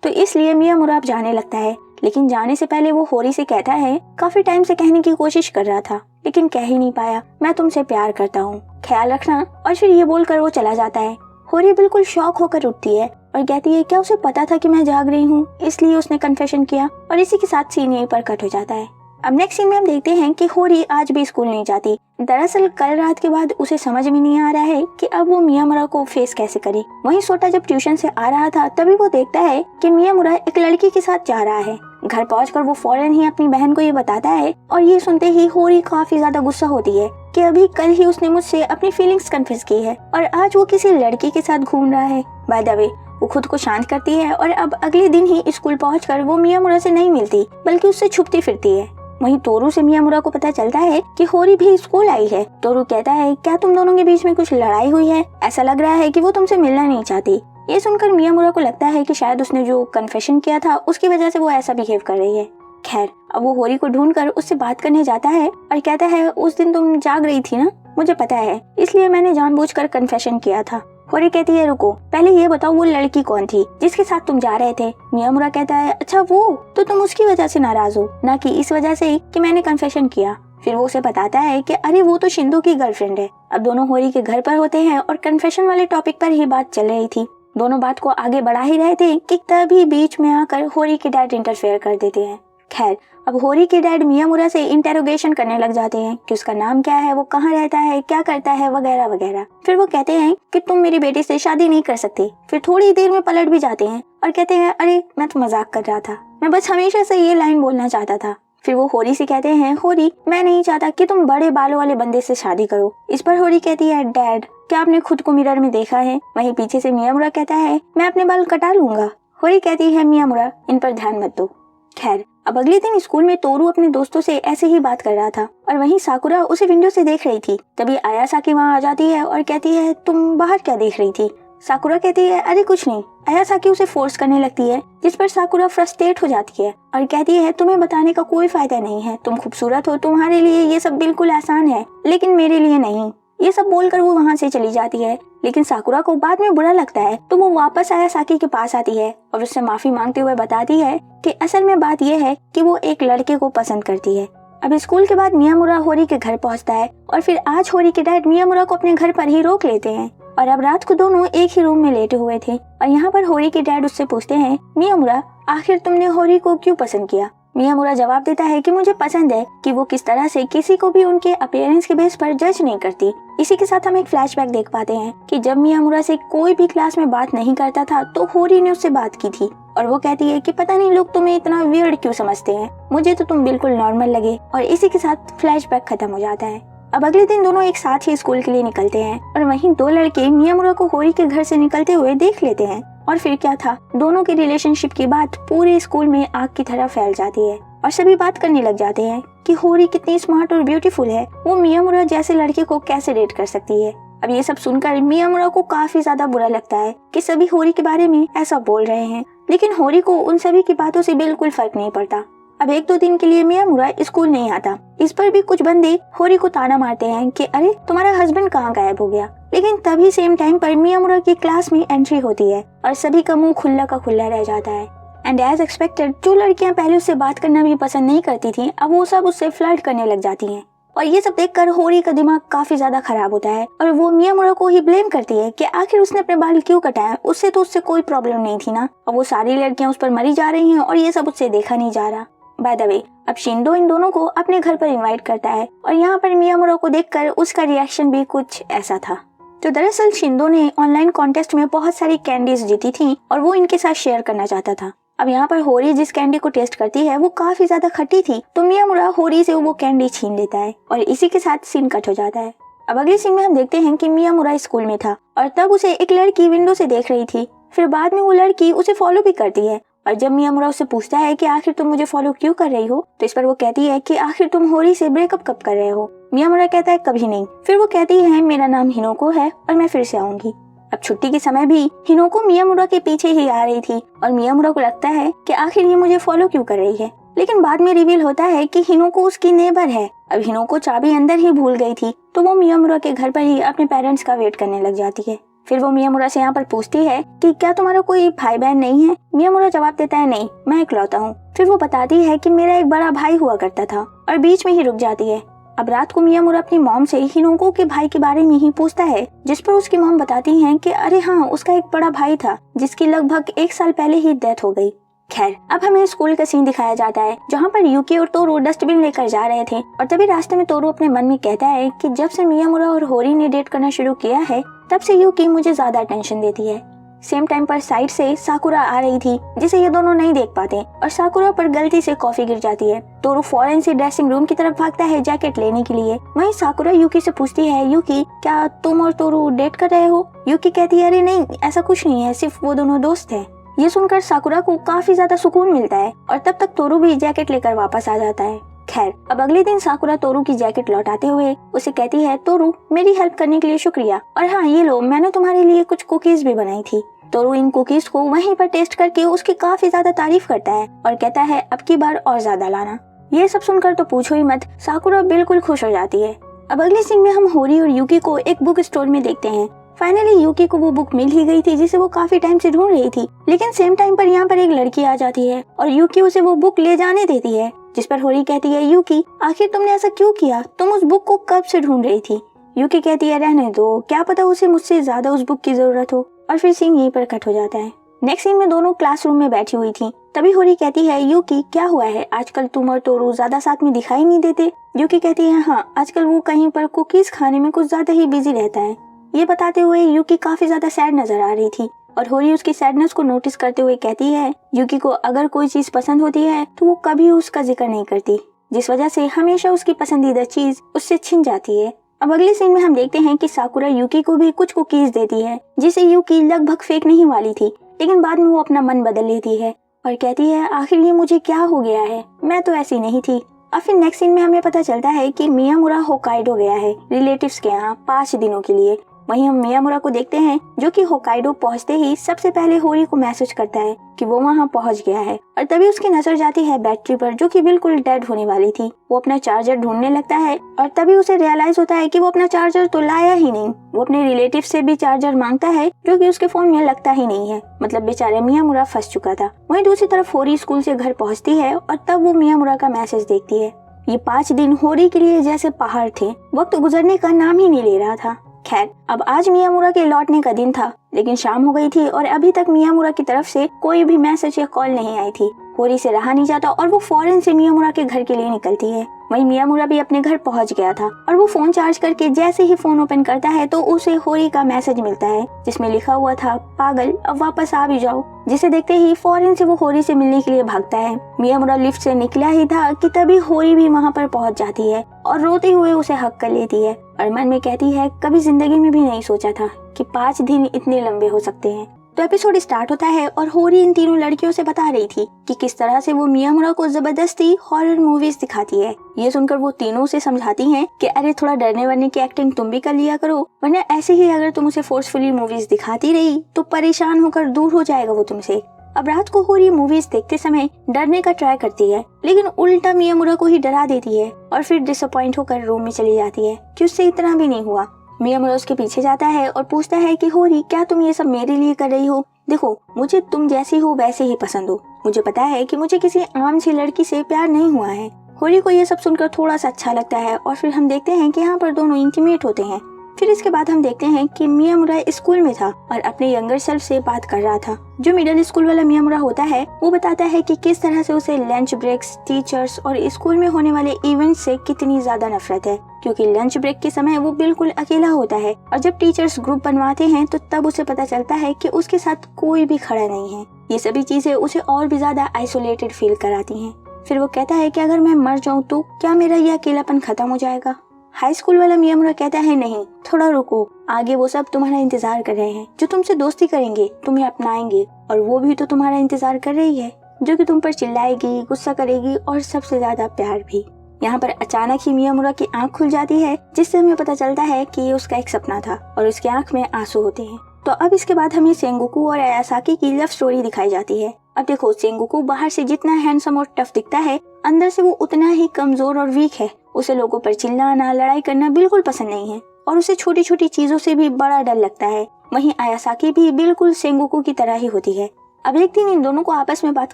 तो इसलिए मियामुरा अब जाने लगता है। लेकिन जाने से पहले वो होरी से कहता है काफी टाइम से कहने की कोशिश कर रहा था लेकिन कह ही नहीं पाया, मैं तुमसे प्यार करता हूँ, ख्याल रखना। और फिर ये बोलकर वो चला जाता है। होरी बिल्कुल शॉक होकर उठती है और कहती है क्या उसे पता था कि मैं जाग रही हूँ, इसलिए उसने कन्फेशन किया। और इसी के साथ सीन यहीं पर कट हो जाता है। अब नेक्स्ट सीन में हम देखते हैं कि होरी आज भी स्कूल नहीं जाती। दरअसल कल रात के बाद उसे समझ में नहीं आ रहा है कि अब वो मियामुरा को फेस कैसे करे। वहीं सोटा जब ट्यूशन से आ रहा था तभी वो देखता है कि मियामुरा एक लड़की के साथ जा रहा है। घर पहुंचकर वो फौरन ही अपनी बहन को ये बताता है और ये सुनते ही होरी काफी ज्यादा गुस्सा होती है कि अभी कल ही उसने मुझसे अपनी फीलिंग्स कन्फेस की है और आज वो किसी लड़की के साथ घूम रहा है। बाय द वे वो खुद को शांत करती है और अब अगले दिन ही स्कूल पहुंचकर वो मियामुरा से नहीं मिलती बल्कि उससे छुपती फिरती है। वहीं तोरू से मियामुरा को पता चलता है कि होरी भी स्कूल आई है। तोरू कहता है क्या तुम दोनों के बीच में कुछ लड़ाई हुई है, ऐसा लग रहा है कि वो तुमसे मिलना नहीं चाहती। ये सुनकर मियामुरा को लगता है कि शायद उसने जो कन्फेशन किया था उसकी वजह से वो ऐसा बिहेव कर रही है। खैर, अब वो होरी को ढूंढकर उससे बात करने जाता है और कहता है उस दिन तुम जाग रही थी ना, मुझे पता है, इसलिए मैंने जानबूझकर कन्फेशन किया था। होरी कहती है रुको, पहले ये बताओ वो लड़की कौन थी जिसके साथ तुम जा रहे थे। मियामुरा कहता है अच्छा वो, तो तुम उसकी वजह से नाराज हो, ना कि इस वजह से कि मैंने कन्फेशन किया। फिर वो उसे बताता है कि अरे वो तो शिंदो की गर्लफ्रेंड है। अब दोनों होरी के घर पर होते हैं और कन्फेशन वाले टॉपिक पर ही बात चल रही थी। दोनों बात को आगे बढ़ा ही रहे थे कि तभी बीच में आकर होरी के डैड इंटरफेयर कर देते हैं। खैर, अब होरी के डैड मियामुरा से इंटेरोगेशन करने लग जाते हैं कि उसका नाम क्या है, वो कहाँ रहता है, क्या करता है, वगैरह वगैरह। फिर वो कहते हैं कि तुम मेरी बेटी से शादी नहीं कर सकते। फिर थोड़ी देर में पलट भी जाते हैं और कहते हैं अरे मैं तो मजाक कर रहा था, मैं बस हमेशा से ये लाइन बोलना चाहता था। फिर वो होरी से कहते हैं होरी मैं नहीं चाहता कि तुम बड़े बालों वाले बंदे से शादी करो। इस पर होरी कहती है डैड क्या आपने खुद को मिरर में देखा है। वहीं पीछे से मियामुरा कहता है मैं अपने बाल कटा लूंगा। होरी कहती है मियामुरा इन पर ध्यान मत दो। खैर, अब अगले दिन स्कूल में तोरू अपने दोस्तों से ऐसे ही बात कर रहा था और वहीं साकुरा उसे विंडो से देख रही थी। तभी आयासाकी वहाँ आ जाती है और कहती है तुम बाहर क्या देख रही थी। साकुरा कहती है अरे कुछ नहीं। आयासाकी उसे फोर्स करने लगती है, जिस पर साकुरा फ्रस्ट्रेट हो जाती है और कहती है तुम्हें बताने का कोई फायदा नहीं है, तुम खूबसूरत हो, तुम्हारे लिए ये सब बिल्कुल आसान है, लेकिन मेरे लिए नहीं। ये सब बोलकर वो वहाँ से चली जाती है। लेकिन साकुरा को बाद में बुरा लगता है तो वो वापस आयासाकी के पास आती है और उससे माफी मांगते हुए बताती है कि असल में बात यह है कि वो एक लड़के को पसंद करती है। अब स्कूल के बाद मियामुरा होरी के घर पहुंचता है और फिर आज होरी के डैड मियामुरा को अपने घर पर ही रोक लेते हैं और अब रात को दोनों एक ही रूम में लेटे हुए थे और यहाँ पर होरी के डैड उससे पूछते हैं मियामुरा आखिर तुमने होरी को क्यों पसंद किया। मियामुरा जवाब देता है कि मुझे पसंद है कि वो किस तरह से किसी को भी उनके अपीयरेंस के बेस पर जज नहीं करती। इसी के साथ हम एक फ्लैशबैक देख पाते हैं कि जब मियामुरा से कोई भी क्लास में बात नहीं करता था तो होरी ने उससे बात की थी और वो कहती है कि पता नहीं लोग तुम्हें इतना वियर्ड क्यों समझते हैं, मुझे तो तुम बिल्कुल नॉर्मल लगे। और इसी के साथ फ्लैशबैक खत्म हो जाता है। अब अगले दिन दोनों एक साथ ही स्कूल के लिए निकलते हैं और वहीं दो लड़के मियामुरा को होरी के घर से निकलते हुए देख लेते हैं और फिर क्या था, दोनों के रिलेशनशिप की बात पूरे स्कूल में आग की तरह फैल जाती है और सभी बात करने लग जाते हैं कि होरी कितनी स्मार्ट और ब्यूटीफुल है, वो मियामुरा जैसे लड़के को कैसे डेट कर सकती है। अब ये सब सुनकर मियामुरा को काफी ज्यादा बुरा लगता है कि सभी होरी के बारे में ऐसा बोल रहे हैं, लेकिन होरी को उन सभी की बातों से बिल्कुल फर्क नहीं पड़ता। अब एक दो दिन के लिए मियामुरा स्कूल नहीं आता। इस पर भी कुछ बंदे होरी को ताना मारते हैं कि अरे तुम्हारा हस्बैंड कहाँ गायब हो गया। लेकिन तभी सेम टाइम पर मियामुरा की क्लास में एंट्री होती है और सभी का मुंह खुला का खुला रह जाता है। एंड एज एक्सपेक्टेड जो लड़कियां पहले उससे बात करना भी पसंद नहीं करती थी, अब वो सब उससे फ्लर्ट करने लग जाती हैं। और ये सब देखकर होरी का दिमाग काफी ज्यादा खराब होता है और वो मियामुरा को ही ब्लेम करती है कि आखिर उसने अपने बाल क्यों कटाया, उससे कोई प्रॉब्लम नहीं थी ना, और वो सारी लड़कियां उस पर मरी जा रही हैं और ये सब उससे देखा नहीं जा रहा। बाय द वे अब शिंदो इन दोनों को अपने घर पर इनवाइट करता है और यहाँ पर मियामुरा को देखकर उसका रिएक्शन भी कुछ ऐसा था। तो दरअसल शिंदो ने ऑनलाइन कॉन्टेस्ट में बहुत सारी कैंडीज जीती थी और वो इनके साथ शेयर करना चाहता था। अब यहाँ पर होरी जिस कैंडी को टेस्ट करती है वो काफी ज्यादा खट्टी थी, तो मियामुरा होरी से वो कैंडी छीन लेता है और इसी के साथ सीन कट हो जाता है। अब अगले सीन में हम देखते हैं कि मियामुरा स्कूल में था और तब उसे एक लड़की विंडो से देख रही थी। फिर बाद में वो लड़की उसे फॉलो भी करती है और जब मियामुरा उससे पूछता है कि आखिर तुम मुझे फॉलो क्यों कर रही हो, तो इस पर वो कहती है कि आखिर तुम होरी से ब्रेकअप कब कर रहे हो। मियामुरा कहता है कभी नहीं। फिर वो कहती है मेरा नाम हिनोको है और मैं फिर से आऊंगी। अब छुट्टी के समय भी हिनोको मियामुरा के पीछे ही आ रही थी और मियामुरा को लगता है कि आखिर ये मुझे फॉलो क्यों कर रही है, लेकिन बाद में रिवील होता है कि हिनोको उसकी नेबर है। अब हिनोको चाबी अंदर ही भूल गई थी, तो वो मियामुरा के घर पर ही अपने पेरेंट्स का वेट करने लग जाती है। फिर वो मियामुरा से यहाँ पर पूछती है कि क्या तुम्हारा कोई भाई बहन नहीं है। मियामुरा जवाब देता है नहीं, मैं इकलौता हूँ। फिर वो बताती है कि मेरा एक बड़ा भाई हुआ करता था और बीच में ही रुक जाती है। अब रात को मियामुरा अपनी मॉम से हिनोको के भाई के बारे में ही पूछता है, जिस पर उसकी मॉम बताती हैं कि अरे हाँ, उसका एक बड़ा भाई था जिसकी लगभग 1 साल पहले ही डेथ हो गई। खैर अब हमें स्कूल का सीन दिखाया जाता है जहाँ पर यूकी और तोरू डस्टबिन लेकर जा रहे थे और तभी रास्ते में तोरू अपने मन में कहता है कि जब से मियामुरा और होरी ने डेट करना शुरू किया है तब से यूकी मुझे ज्यादा टेंशन देती है। सेम टाइम पर साइड से साकुरा आ रही थी जिसे ये दोनों नहीं देख पाते और साकुरा पर गलती से कॉफी गिर जाती है। तोरू फौरन से ड्रेसिंग रूम की तरफ भागता है जैकेट लेने के लिए। वहीं साकुरा यूकी से पूछती है यूकी क्या तुम और तोरू डेट कर रहे हो। यूकी कहती है अरे नहीं, ऐसा कुछ नहीं है, सिर्फ वो दोनों दोस्त हैं। ये सुनकर साकुरा को काफी ज्यादा सुकून मिलता है और तब तक तोरू भी जैकेट लेकर वापस आ जाता है। खैर अब अगले दिन साकुरा तोरू की जैकेट लौटाते हुए उसे कहती है तोरू मेरी हेल्प करने के लिए शुक्रिया, और हाँ ये लो मैंने तुम्हारे लिए कुछ कुकीज भी बनाई थी। तोरू इन कुकीज को वहीं पर टेस्ट करके उसकी काफी ज्यादा तारीफ करता है और कहता है अब की बार और ज्यादा लाना। ये सब सुनकर तो पूछो ही मत, साकुरा बिल्कुल खुश हो जाती है। अब अगले सीन में हम होरी और यूकी को एक बुक स्टोर में देखते हैं। फाइनली यूकी को वो बुक मिल ही गई थी जिसे वो काफी टाइम से ढूंढ रही थी, लेकिन सेम टाइम पर यहाँ पर एक लड़की आ जाती है और यूकी उसे वो बुक ले जाने देती है, जिस पर होरी कहती है यूकी आखिर तुमने ऐसा क्यों किया, तुम उस बुक को कब से ढूंढ रही थी। यूकी कहती है रहने दो, क्या पता उसे मुझसे ज्यादा उस बुक की जरूरत हो, और फिर सीन यहीं पर कट हो जाता है। नेक्स्ट सीन में दोनों क्लासरूम में बैठी हुई थी। तभी होरी कहती है यूकी क्या हुआ है, आजकल तुम और तोरू ज्यादा साथ में दिखाई नहीं देते। यूकी कहती है हाँ, आजकल वो कहीं पर कुकीज खाने में कुछ ज्यादा ही बिजी रहता है। ये बताते हुए यूकी काफी ज्यादा सैड नजर आ रही थी और होरी उसकी सैडनेस को नोटिस करते हुए कहती है यूकी को अगर कोई चीज पसंद होती है तो वो कभी उसका जिक्र नहीं करती, जिस वजह से हमेशा उसकी पसंदीदा चीज उससे छिन जाती है। अब अगले सीन में हम देखते हैं कि साकुरा यूकी को भी कुछ कुकीज देती है जिसे यूकी लगभग फेंकने ही वाली थी, लेकिन बाद में वो अपना मन बदल लेती है और कहती है आखिर ये मुझे क्या हो गया है, मैं तो ऐसी नहीं थी। और फिर नेक्स्ट सीन में हमें पता चलता है कि मियामुरा होकाइडो गया है रिलेटिव्स के यहाँ 5 दिनों के लिए। वहीं हम मियामुरा को देखते हैं जो कि होकाइडो पहुंचते ही सबसे पहले होरी को मैसेज करता है कि वो वहां पहुंच गया है। और तभी उसकी नजर जाती है बैटरी पर जो कि बिल्कुल डेड होने वाली थी। वो अपना चार्जर ढूंढने लगता है और तभी उसे रियलाइज होता है कि वो अपना चार्जर तो लाया ही नहीं। वो अपने रिलेटिव से भी चार्जर मांगता है जो कि उसके फोन में लगता ही नहीं है। मतलब बेचारे मियामुरा फंस चुका था। वहीं दूसरी तरफ होरी स्कूल से घर पहुंचती है और तब वो मियामुरा का मैसेज देखती है। ये 5 दिन होरी के लिए जैसे पहाड़ थे, वक्त गुजरने का नाम ही नहीं ले रहा था। खैर, अब आज मियामुरा के लौटने का दिन था, लेकिन शाम हो गई थी और अभी तक मियामुरा की तरफ से कोई भी मैसेज या कॉल नहीं आई थी। होरी से रहा नहीं जाता और वो फौरन से मियामुरा के घर के लिए निकलती है। वहीं मियामुरा भी अपने घर पहुंच गया था और वो फोन चार्ज करके जैसे ही फोन ओपन करता है तो उसे होरी का मैसेज मिलता है जिसमें लिखा हुआ था, पागल अब वापस आ भी जाओ। जिसे देखते ही फौरन से वो होरी से मिलने के लिए भागता है। मियामुरा लिफ्ट से निकला ही था कि तभी होरी भी वहाँ पर पहुँच जाती है और रोते हुए उसे हक कर लेती है और मन में कहती है कभी जिंदगी में भी नहीं सोचा था कि 5 दिन इतने लंबे हो सकते हैं। तो एपिसोड स्टार्ट होता है और होरी इन तीनों लड़कियों से बता रही थी कि किस तरह से वो मियामुरा को जबरदस्ती हॉरर मूवीज दिखाती है। ये सुनकर वो तीनों से समझाती हैं कि अरे थोड़ा डरने वरने की एक्टिंग तुम भी कर लिया करो, वरना ऐसे ही अगर तुम उसे फोर्सफुली मूवीज दिखाती रही तो परेशान होकर दूर हो जाएगा वो तुमसे। अब रात को होरी मूवीज देखते समय डरने का ट्राई करती है, लेकिन उल्टा मियामुरा को ही डरा देती है और फिर डिसअपॉइंट होकर रूम में चली जाती है कि उससे इतना भी नहीं हुआ। मियामुरा उसके पीछे जाता है और पूछता है कि होरी क्या तुम ये सब मेरे लिए कर रही हो? देखो मुझे तुम जैसी हो वैसे ही पसंद हो। मुझे पता है कि मुझे किसी आम सी लड़की से प्यार नहीं हुआ है। होरी को ये सब सुनकर थोड़ा सा अच्छा लगता है और फिर हम देखते हैं कि यहाँ पर दोनों इंटीमेट होते हैं। फिर इसके बाद हम देखते हैं कि मियामुरा स्कूल में था और अपने यंगर सेल्फ से बात कर रहा था। जो मिडिल स्कूल वाला मियामुरा होता है वो बताता है कि किस तरह से उसे लंच ब्रेक्स, टीचर्स और स्कूल में होने वाले इवेंट्स से कितनी ज्यादा नफरत है, क्योंकि लंच ब्रेक के समय वो बिल्कुल अकेला होता है और जब टीचर्स ग्रुप बनवाते हैं तो तब उसे पता चलता है कि उसके साथ कोई भी खड़ा नहीं है। ये सभी चीजें उसे और भी ज्यादा आइसोलेटेड फील कराती हैं। फिर वो कहता है कि अगर मैं मर जाऊं तो क्या मेरा ये अकेलापन खत्म हो जाएगा? हाई स्कूल वाला मियामुरा कहता है नहीं, थोड़ा रुको, आगे वो सब तुम्हारा इंतजार कर रहे हैं जो तुमसे दोस्ती करेंगे, तुम्हें अपनाएंगे और वो भी तो तुम्हारा इंतजार कर रही है जो कि तुम पर चिल्लाएगी, गुस्सा करेगी और सबसे ज्यादा प्यार भी। यहाँ पर अचानक ही मियामुरा की आंख खुल जाती है जिससे हमें पता चलता है कि ये उसका एक सपना था और उसकी आंख में आंसू होते हैं। तो अब इसके बाद हमें सेंगोकू और आयासाकी की लव स्टोरी दिखाई जाती है। अब देखो, सेंगोकू बाहर से जितना हैंडसम और टफ दिखता है, अंदर से वो उतना ही कमजोर और वीक है। उसे लोगों पर चिल्लाना, लड़ाई करना बिल्कुल पसंद नहीं है और उसे छोटी छोटी चीजों से भी बड़ा डर लगता है। वहीं आयासाकी भी बिल्कुल सेंगोकू की तरह ही होती है। अब एक दिन इन दोनों को आपस में बात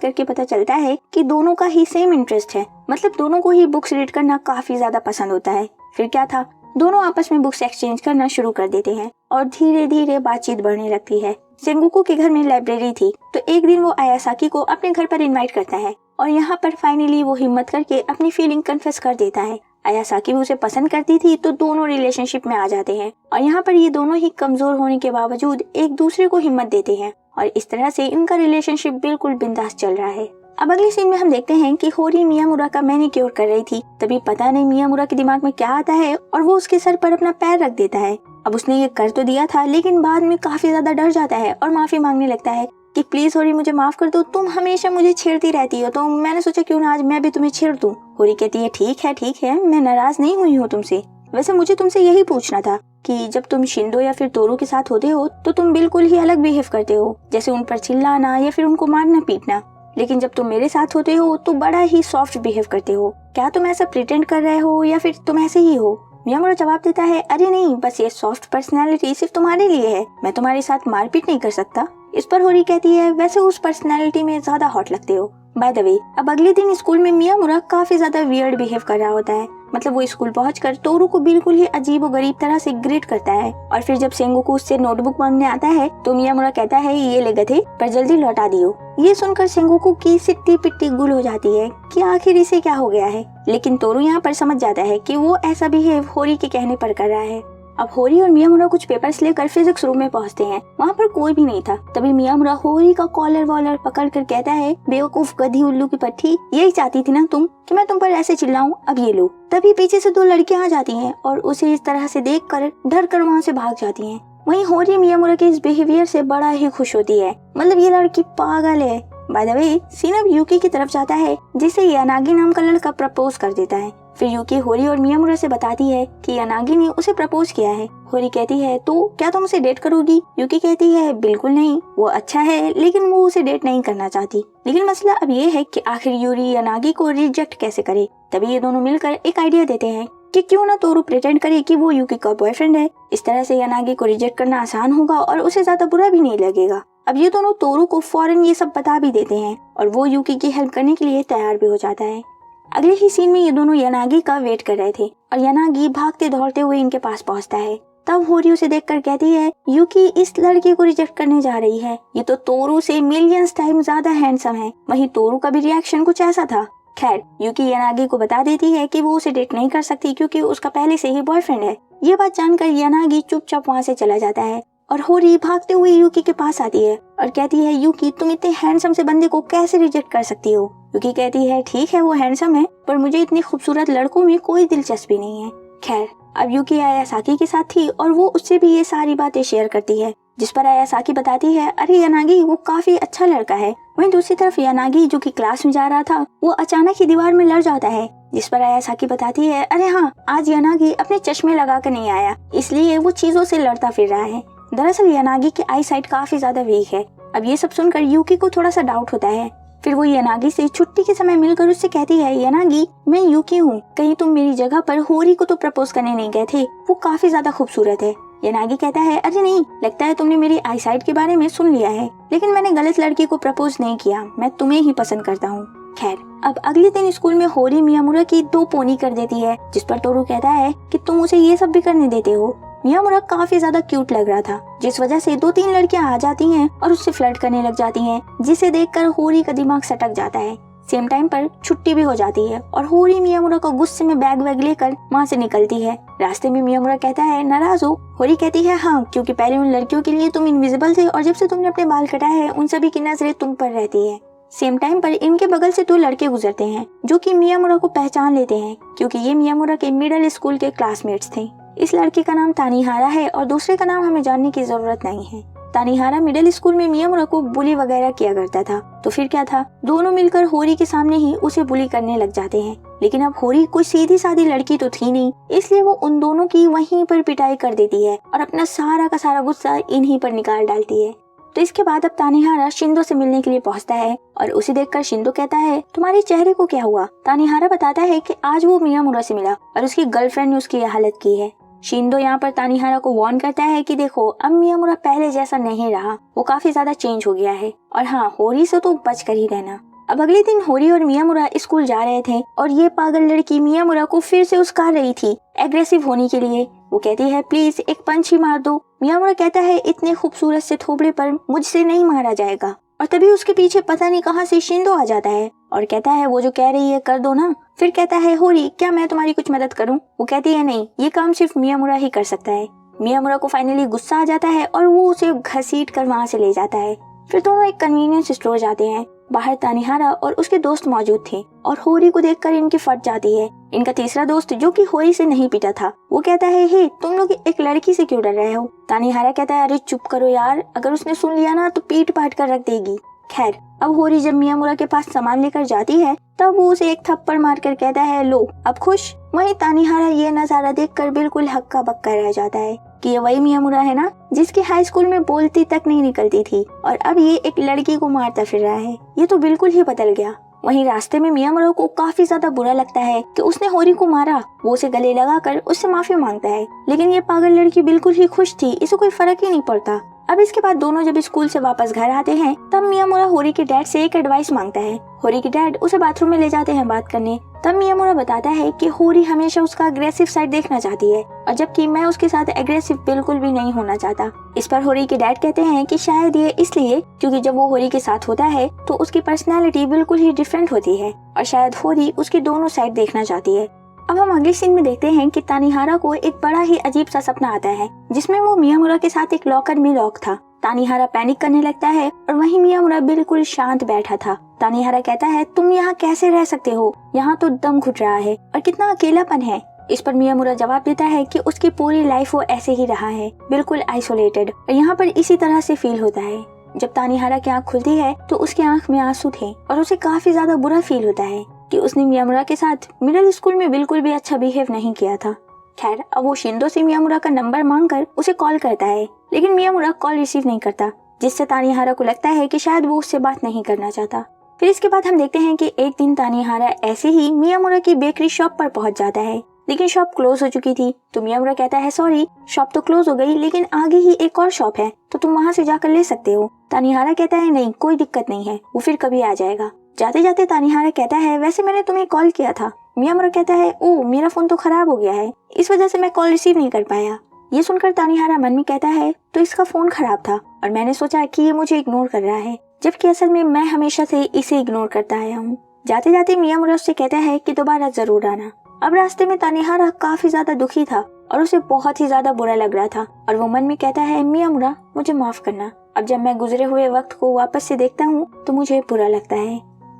करके पता चलता है कि दोनों का ही सेम इंटरेस्ट है, मतलब दोनों को ही बुक्स रीड करना काफी ज्यादा पसंद होता है। फिर क्या था, दोनों आपस में बुक्स एक्सचेंज करना शुरू कर देते हैं और धीरे धीरे बातचीत बढ़ने लगती है। सेंगोकू के घर में लाइब्रेरी थी तो एक दिन वो आयासाकी को अपने घर पर इनवाइट करता है और यहाँ पर फाइनली वो हिम्मत करके अपनी फीलिंग कन्फेस कर देता है। आयासाकी भी उसे पसंद करती थी तो दोनों रिलेशनशिप में आ जाते हैं और यहाँ पर ये दोनों ही कमजोर होने के बावजूद एक दूसरे को हिम्मत देते हैं और इस तरह से इनका रिलेशनशिप बिल्कुल बिंदास चल रहा है। अब अगले सीन में हम देखते हैं कि होरी मियामुरा का मैनिक्योर कर रही थी, तभी पता नहीं मियामुरा के दिमाग में क्या आता है और वो उसके सर पर अपना पैर रख देता है। अब उसने ये कर तो दिया था लेकिन बाद में काफी ज्यादा डर जाता है और माफी मांगने लगता है कि प्लीज होरी मुझे माफ कर दो, तुम हमेशा मुझे छेड़ती रहती हो तो मैंने सोचा क्यों ना आज मैं भी तुम्हें छेड़ दूं। होरी कहती है ठीक है, मैं नाराज नहीं हुई हूँ तुमसे, वैसे मुझे तुमसे यही पूछना था कि जब तुम शिंदो या फिर तोरू के साथ होते हो तो तुम बिल्कुल ही अलग बिहेव करते हो, जैसे उन पर चिल्लाना या फिर उनको मारना पीटना, लेकिन जब तुम मेरे साथ होते हो तो बड़ा ही सॉफ्ट बिहेव करते हो। क्या तुम ऐसा प्रिटेंड कर रहे हो या फिर तुम ऐसे ही हो? मियामुरा जवाब देता है, अरे नहीं, बस ये सॉफ्ट पर्सनैलिटी सिर्फ तुम्हारे लिए है, मैं तुम्हारे साथ मारपीट नहीं कर सकता। इस पर होरी कहती है, वैसे उस पर्सनैलिटी में ज्यादा हॉट लगते हो। बाय द वे, अब अगले दिन स्कूल में मियामुरा काफी ज्यादा वियर्ड बिहेव कर रहा होता है, मतलब वो स्कूल पहुंचकर तोरू को बिल्कुल ही अजीब और गरीब तरह से ग्रीट करता है और फिर जब सेंगोकू उससे नोटबुक मांगने आता है तो मियामुरा कहता है, ये ले गधे, पर जल्दी लौटा दियो। ये सुनकर सेंगोकू की सिट्टी पिट्टी गुल हो जाती है कि आखिर इसे क्या हो गया है, लेकिन तोरू यहाँ पर समझ जाता है कि वो ऐसा बिहेव होरी के कहने पर कर रहा है। अब होरी और मियामुरा कुछ पेपर्स लेकर फिजिक्स रूम में पहुंचते हैं, वहाँ पर कोई भी नहीं था। तभी मियामुरा होरी का कॉलर वॉलर पकड़ कर कहता है, बेवकूफ गधी उल्लू की पट्टी, यही चाहती थी ना तुम कि मैं तुम पर ऐसे चिल्लाऊं, अब ये लो। तभी पीछे से 2 लड़कियां आ जाती हैं और उसे इस तरह से देखकर डर कर वहाँ से भाग जाती हैं। वहीं होरी मियामुरा के इस बिहेवियर से बड़ा ही खुश होती है, मतलब ये लड़की पागल है, बाय द वे सीन अब यूकी की तरफ जाता है, जिसे यानागी नाम का लड़का प्रपोज कर देता है। फिर यूकी होरी और मियामुरा से बताती है कि यानागी ने उसे प्रपोज किया है। होरी कहती है तो क्या तुम उसे डेट करोगी? यूकी कहती है बिल्कुल नहीं, वो अच्छा है लेकिन वो उसे डेट नहीं करना चाहती। लेकिन मसला अब ये है कि आखिर यूरी यानागी को रिजेक्ट कैसे करे। तभी ये दोनों मिलकर एक आइडिया देते हैं कि क्यों ना तोरू प्रिटेंड करे कि वो यूकी का बॉयफ्रेंड है। इस तरह से यानागी को रिजेक्ट करना आसान होगा और उसे ज्यादा बुरा भी नहीं लगेगा। अब ये दोनों तोरू को फौरन ये सब बता भी देते हैं और वो यूकी की हेल्प करने के लिए तैयार भी हो जाता है। अगले ही सीन में ये दोनों यानागी का वेट कर रहे थे और यानागी भागते दौड़ते हुए इनके पास पहुंचता है। तब होरी उसे देखकर कहती है यूकी इस लड़के को रिजेक्ट करने जा रही है, ये तो तोरू से मिलियंस टाइम ज्यादा हैंडसम है। वहीं तोरू का भी रिएक्शन कुछ ऐसा था। खैर यूकी यानागी को बता देती है कि वो उसे डेट नहीं कर सकती क्योंकि उसका पहले से ही बॉयफ्रेंड है। ये बात जानकर यानागी चुपचाप वहाँ से चला जाता है और होरी भागते हुए यूकी के पास आती है और कहती है यूकी तुम इतने हैंडसम से बंदे को कैसे रिजेक्ट कर सकती हो? यूकी कहती है ठीक है वो हैंडसम है पर मुझे इतने खूबसूरत लड़कों में कोई दिलचस्पी नहीं है। खैर अब यूकी आयासाकी के साथ थी और वो उससे भी ये सारी बातें शेयर करती है, जिस पर आयासाकी बताती है अरे यानागी वो काफी अच्छा लड़का है। वहीं दूसरी तरफ यानागी जो कि क्लास में जा रहा था वो अचानक ही दीवार में लड़ जाता है, जिस पर आयासाकी बताती है अरे हाँ आज यानागी अपने चश्मे लगा कर नहीं आया इसलिए वो चीजों से लड़ता फिर रहा है। दरअसल यानागी की आई साइट काफी ज्यादा वीक है। अब ये सब सुनकर यूकी को थोड़ा सा डाउट होता है। फिर वो यानागी से छुट्टी के समय मिलकर उससे कहती है यानागी मैं यूकी हूँ, कहीं तुम मेरी जगह पर होरी को तो प्रपोज करने नहीं गए थे, वो काफी ज्यादा खूबसूरत है। यानागी कहता है अरे नहीं, लगता है तुमने मेरी आई साइट के बारे में सुन लिया है, लेकिन मैंने गलत लड़की को प्रपोज नहीं किया, मैं तुम्हें ही पसंद करता हूँ। खैर अब अगले दिन स्कूल में होरी मियामुरा की 2 पोनी कर देती है, जिस पर तोरू कहता है कि तुम उसे ये सब भी करने देते हो। मियामुरा काफी ज्यादा क्यूट लग रहा था, जिस वजह से 2-3 लड़कियां आ जाती हैं और उससे फ्लर्ट करने लग जाती हैं, जिसे देखकर होरी का दिमाग सटक जाता है। सेम टाइम पर छुट्टी भी हो जाती है और होरी मियामुरा को गुस्से में बैग वैग लेकर वहाँ से निकलती है। रास्ते में मियामुरा कहता है नाराज हो? होरी कहती है हाँ, क्योंकि पहले उन लड़कियों के लिए तुम इनविजिबल थे और जब से तुमने अपने बाल कटाए हैं उन सभी की नजरें तुम पर रहती है। सेम टाइम पर इनके बगल से 2 लड़के गुजरते हैं जो कि मियामुरा को पहचान लेते हैं, क्योंकि ये मियामुरा के मिडिल स्कूल के क्लासमेट्स थे। इस लड़के का नाम तानिहारा है और दूसरे का नाम हमें जानने की जरूरत नहीं है। तानिहारा मिडिल स्कूल में मियामुरा को बुली वगैरह किया करता था, तो फिर क्या था, दोनों मिलकर होरी के सामने ही उसे बुली करने लग जाते हैं। लेकिन अब होरी कोई सीधी सादी लड़की तो थी नहीं, इसलिए वो उन दोनों की वहीं पर पिटाई कर देती है और अपना सारा का सारा गुस्सा इन्हीं पर निकाल डालती है। तो इसके बाद अब तानिहारा शिंदो से मिलने के लिए पहुंचता है और उसे देखकर शिंदो कहता है तुम्हारे चेहरे को क्या हुआ? तानिहारा बताता है कि आज वो मियामुरा से मिला और उसकी गर्लफ्रेंड ने उसकी हालत की है। शिंदो यहाँ पर तानिहारा को वार्न करता है कि देखो अब मियामुरा पहले जैसा नहीं रहा, वो काफी ज्यादा चेंज हो गया है और हाँ होरी से तो बच कर ही रहना। अब अगले दिन होरी और मियामुरा स्कूल जा रहे थे और ये पागल लड़की मियामुरा को फिर से उस्कार रही थी एग्रेसिव होने के लिए। वो कहती है प्लीज एक पंच ही मार दो। मियामुरा कहता है इतने खूबसूरत से थोबड़े पर मुझसे नहीं मारा जाएगा। और तभी उसके पीछे पता नहीं कहां से शिंदो आ जाता है और कहता है वो जो कह रही है कर दो ना। फिर कहता है होरी क्या मैं तुम्हारी कुछ मदद करूं? वो कहती है नहीं, ये काम सिर्फ मियामुरा ही कर सकता है। मियामुरा को फाइनली गुस्सा आ जाता है और वो उसे घसीट कर वहां से ले जाता है। फिर दोनों एक कन्वीनियंस स्टोर जाते हैं। बाहर तानिहारा और उसके दोस्त मौजूद थे और होरी को देखकर इनकी फट जाती है। इनका तीसरा दोस्त जो कि होरी से नहीं पीटा था वो कहता है हे तुम लोग एक लड़की से क्यों डर रहे हो? तानिहारा कहता है अरे चुप करो यार, अगर उसने सुन लिया ना तो पीट पाट कर रख देगी। खैर अब होरी जब मियामुरा के पास सामान लेकर जाती है तब वो उसे एक थप्पड़ मारकर कहता है लो अब खुश। वहीं तानिहारा ये नजारा देखकर बिल्कुल हक्का बक्का रह जाता है कि ये वही मियामुरा है ना जिसकी हाई स्कूल में बोलती तक नहीं निकलती थी और अब ये एक लड़की को मारता फिर रहा है। ये तो बिल्कुल ही बदल गया। वहीं रास्ते में मियामुरा को काफी ज्यादा बुरा लगता है कि उसने होरी को मारा। वो उसे गले लगाकर उससे माफी मांगता है, लेकिन ये पागल लड़की बिल्कुल ही खुश थी, इसे कोई फर्क ही नहीं पड़ता। अब इसके बाद दोनों जब स्कूल से वापस घर आते हैं तब मियामुरा होरी के डैड से एक एडवाइस मांगता है। होरी के डैड उसे बाथरूम में ले जाते हैं बात करने। तब मियामुरा बताता है कि होरी हमेशा उसका अग्रेसिव साइड देखना चाहती है और जबकि मैं उसके साथ एग्रेसिव बिल्कुल भी नहीं होना चाहता। इस पर होरी के डैड कहते हैं कि शायद ये इसलिए क्योंकि जब वो होरी के साथ होता है तो उसकी पर्सनैलिटी बिल्कुल ही डिफरेंट होती है और शायद होरी उसकी दोनों साइड देखना चाहती है। अब हम अगले सीन में देखते हैं कि तानिहारा को एक बड़ा ही अजीब सा सपना आता है जिसमें वो मियामुरा के साथ एक लॉकर में लॉक था। तानिहारा पैनिक करने लगता है और वहीं मियामुरा बिल्कुल शांत बैठा था। तानिहारा कहता है तुम यहाँ कैसे रह सकते हो, यहाँ तो दम घुट रहा है और कितना अकेलापन है। इस पर मियामुरा जवाब देता है कि उसकी पूरी लाइफ वो ऐसे ही रहा है, बिल्कुल आइसोलेटेड, और यहाँ पर इसी तरह से फील होता है। जब तानिहारा की आंख खुलती है तो उसकी आंख में आंसू थे और उसे काफी ज्यादा बुरा फील होता है कि उसने मियामुरा के साथ मिडिल स्कूल में बिल्कुल भी अच्छा बिहेव नहीं किया था। खैर, अब वो शिंदो से मियामुरा का नंबर मांगकर उसे कॉल करता है, लेकिन मियामुरा कॉल रिसीव नहीं करता, जिससे तानिहारा को लगता है कि शायद वो उससे बात नहीं करना चाहता। फिर इसके बाद हम देखते हैं कि एक दिन तानिहारा ऐसे ही मियामुरा की बेकरी शॉप पर पहुंच जाता है, लेकिन शॉप क्लोज हो चुकी थी। तो मियामुरा कहता है सॉरी, शॉप तो क्लोज हो गई, लेकिन आगे ही एक और शॉप है तो तुम वहाँ से जाकर ले सकते हो। तानिहारा कहता है नहीं, कोई दिक्कत नहीं है, वो फिर कभी आ जाएगा। जाते जाते तानिहारा कहता है वैसे मैंने तुम्हें कॉल किया था। मियामुरा कहता है ओ, मेरा फोन तो खराब हो गया है, इस वजह से मैं कॉल रिसीव नहीं कर पाया। ये सुनकर तानिहारा मन में कहता है तो इसका फोन खराब था और मैंने सोचा कि ये मुझे इग्नोर कर रहा है, जबकि असल में मैं हमेशा से इसे इग्नोर करता आया हूँ। जाते जाते मियामुरा उससे कहता है कि दोबारा जरूर आना। अब रास्ते में तानिहारा काफी ज्यादा दुखी था और उसे बहुत ही ज्यादा बुरा लग रहा था और वो मन में कहता है मियामुरा, मुझे माफ करना, अब जब मैं गुजरे हुए वक्त को वापस से देखता हूँ तो मुझे बुरा लगता है।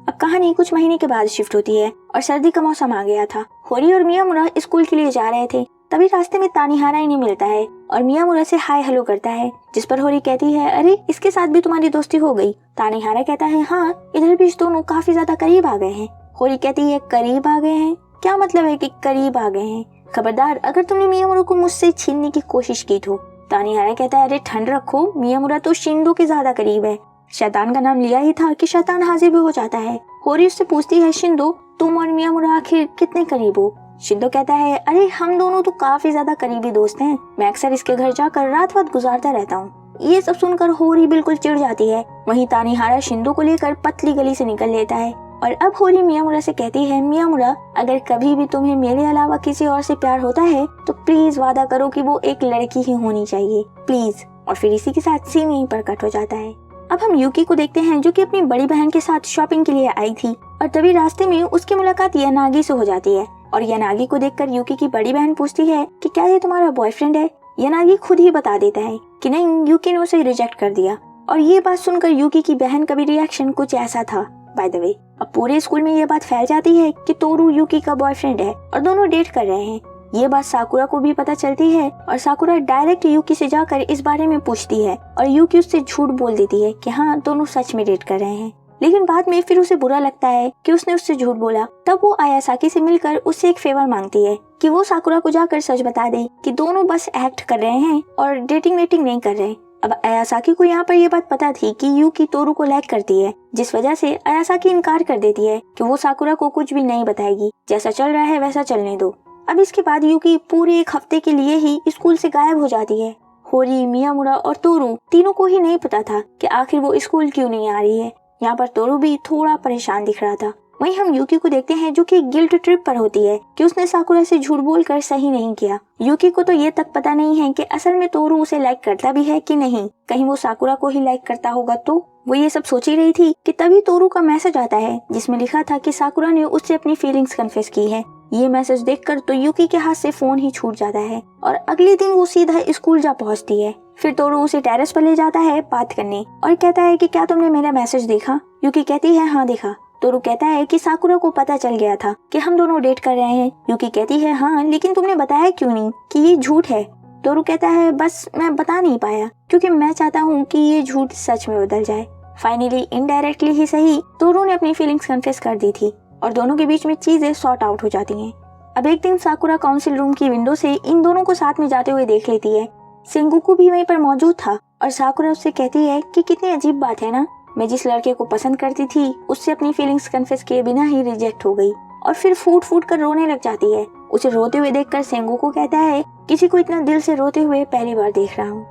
अब कहानी कुछ महीने के बाद शिफ्ट होती है और सर्दी का मौसम आ गया था। होरी और मियामुरा स्कूल के लिए जा रहे थे, तभी रास्ते में तानिहारा इन्हें मिलता है और मियामुरा से हाय हेलो करता है, जिस पर होरी कहती है अरे इसके साथ भी तुम्हारी दोस्ती हो गई। तानिहारा कहता है हाँ, इधर भी दोनों काफी ज्यादा करीब आ गए हैं। होरी कहती है करीब आ गए हैं, क्या मतलब है कि करीब आ गए हैं? खबरदार अगर तुमने मियामुरा को मुझसे छीनने की कोशिश की तो। तानिहारा कहता है अरे ठंड रखो, मियामुरा तो शिंदो के ज्यादा करीब है। शैतान का नाम लिया ही था कि शैतान हाजिर भी हो जाता है। होरी उससे पूछती है शिंदो, तुम और मियामुरा आखिर कितने करीब हो? शिंदो कहता है अरे हम दोनों तो काफी ज्यादा करीबी दोस्त हैं, मैं अक्सर इसके घर जाकर रात रात गुजारता रहता हूँ। ये सब सुनकर होरी बिल्कुल चिढ़ जाती है। वहीं तानिहारा शिंदो को लेकर पतली गली से निकल लेता है और अब होरी मियामुरा से कहती है मियामुरा, अगर कभी भी तुम्हें मेरे अलावा किसी और से प्यार होता है तो प्लीज वादा करो कि वो एक लड़की ही होनी चाहिए, प्लीज। और फिर इसी के साथ सीन यहीं पर कट हो जाता है। अब हम यूकी को देखते हैं जो कि अपनी बड़ी बहन के साथ शॉपिंग के लिए आई थी और तभी रास्ते में उसकी मुलाकात यानागी से हो जाती है और यानागी को देखकर यूकी की बड़ी बहन पूछती है कि क्या ये तुम्हारा बॉयफ्रेंड है? यानागी खुद ही बता देता है कि नहीं, यूकी ने उसे रिजेक्ट कर दिया। और ये बात सुनकर यूकी की बहन का भी रिएक्शन कुछ ऐसा था। बाय द वे, अब पूरे स्कूल में ये बात फैल जाती है कि तोरू यूकी का बॉयफ्रेंड है और दोनों डेट कर रहे हैं। ये बात साकुरा को भी पता चलती है और साकुरा डायरेक्ट यूकी से जाकर इस बारे में पूछती है और यूकी उससे झूठ बोल देती है कि हाँ, दोनों सच में डेट कर रहे हैं। लेकिन बाद में फिर उसे बुरा लगता है कि उसने उससे झूठ बोला। तब वो आयासाकी से मिलकर उससे एक फेवर मांगती है कि वो साकुरा को जाकर सच बता दे कि दोनों बस एक्ट कर रहे हैं और डेटिंग वेटिंग नहीं कर रहे। अब आयासाकी को यहाँ पर ये बात पता थी कि यूकी तोरू को लाइक करती है, जिस वजह से आयासाकी इनकार कर देती है कि वो साकुरा को कुछ भी नहीं बताएगी, जैसा चल रहा है वैसा चलने दो। अब इसके बाद यूकी पूरे एक हफ्ते के लिए ही स्कूल से गायब हो जाती है। होरी, मियामुरा और तोरू तीनों को ही नहीं पता था कि आखिर वो स्कूल क्यों नहीं आ रही है। यहाँ पर तोरू भी थोड़ा परेशान दिख रहा था। वहीं हम यूकी को देखते हैं जो कि गिल्ट ट्रिप पर होती है कि उसने साकुरा से झूठ बोलकर सही नहीं किया। यूकी को तो ये तक पता नहीं है कि असल में तोरू उसे लाइक करता भी है कि नहीं, कहीं वो साकुरा को ही लाइक करता होगा तो। वो ये सब सोच ही रही थी कि तभी तोरू का मैसेज आता है जिसमें लिखा था कि साकुरा ने उससे अपनी फीलिंग्स कन्फेस की है। ये मैसेज देखकर तो यूकी के हाथ से फोन ही छूट जाता है और अगले दिन वो सीधा स्कूल जा पहुंचती है। फिर तोरू उसे टेरेस पर ले जाता है बात करने और कहता है कि क्या तुमने मेरा मैसेज देखा? यूकी कहती है हाँ देखा। तोरू कहता है कि साकुरा को पता चल गया था कि हम दोनों डेट कर रहे हैं। यूकी कहती है हाँ, लेकिन तुमने बताया क्यों नहीं कि ये झूठ है? तोरू कहता है बस मैं बता नहीं पाया क्योंकि मैं चाहता हूँ कि ये झूठ सच में बदल जाए। फाइनली इनडायरेक्टली ही सही, तोरू ने अपनी फीलिंग्स कन्फेस कर दी थी और दोनों के बीच में चीजें सॉर्ट आउट हो जाती हैं। अब एक दिन साकुरा काउंसिल रूम की विंडो से इन दोनों को साथ में जाते हुए देख लेती है। सेंगोकू भी वहीं पर मौजूद था और साकुरा उससे कहती है कि कितनी अजीब बात है ना, मैं जिस लड़के को पसंद करती थी उससे अपनी फीलिंग्स कन्फेस किए बिना ही रिजेक्ट हो गई। और फिर फूट फूट कर रोने लग जाती है। उसे रोते हुए देखकर सेंगोकू कहता है किसी को इतना दिल से रोते हुए पहली बार देख रहा हूँ।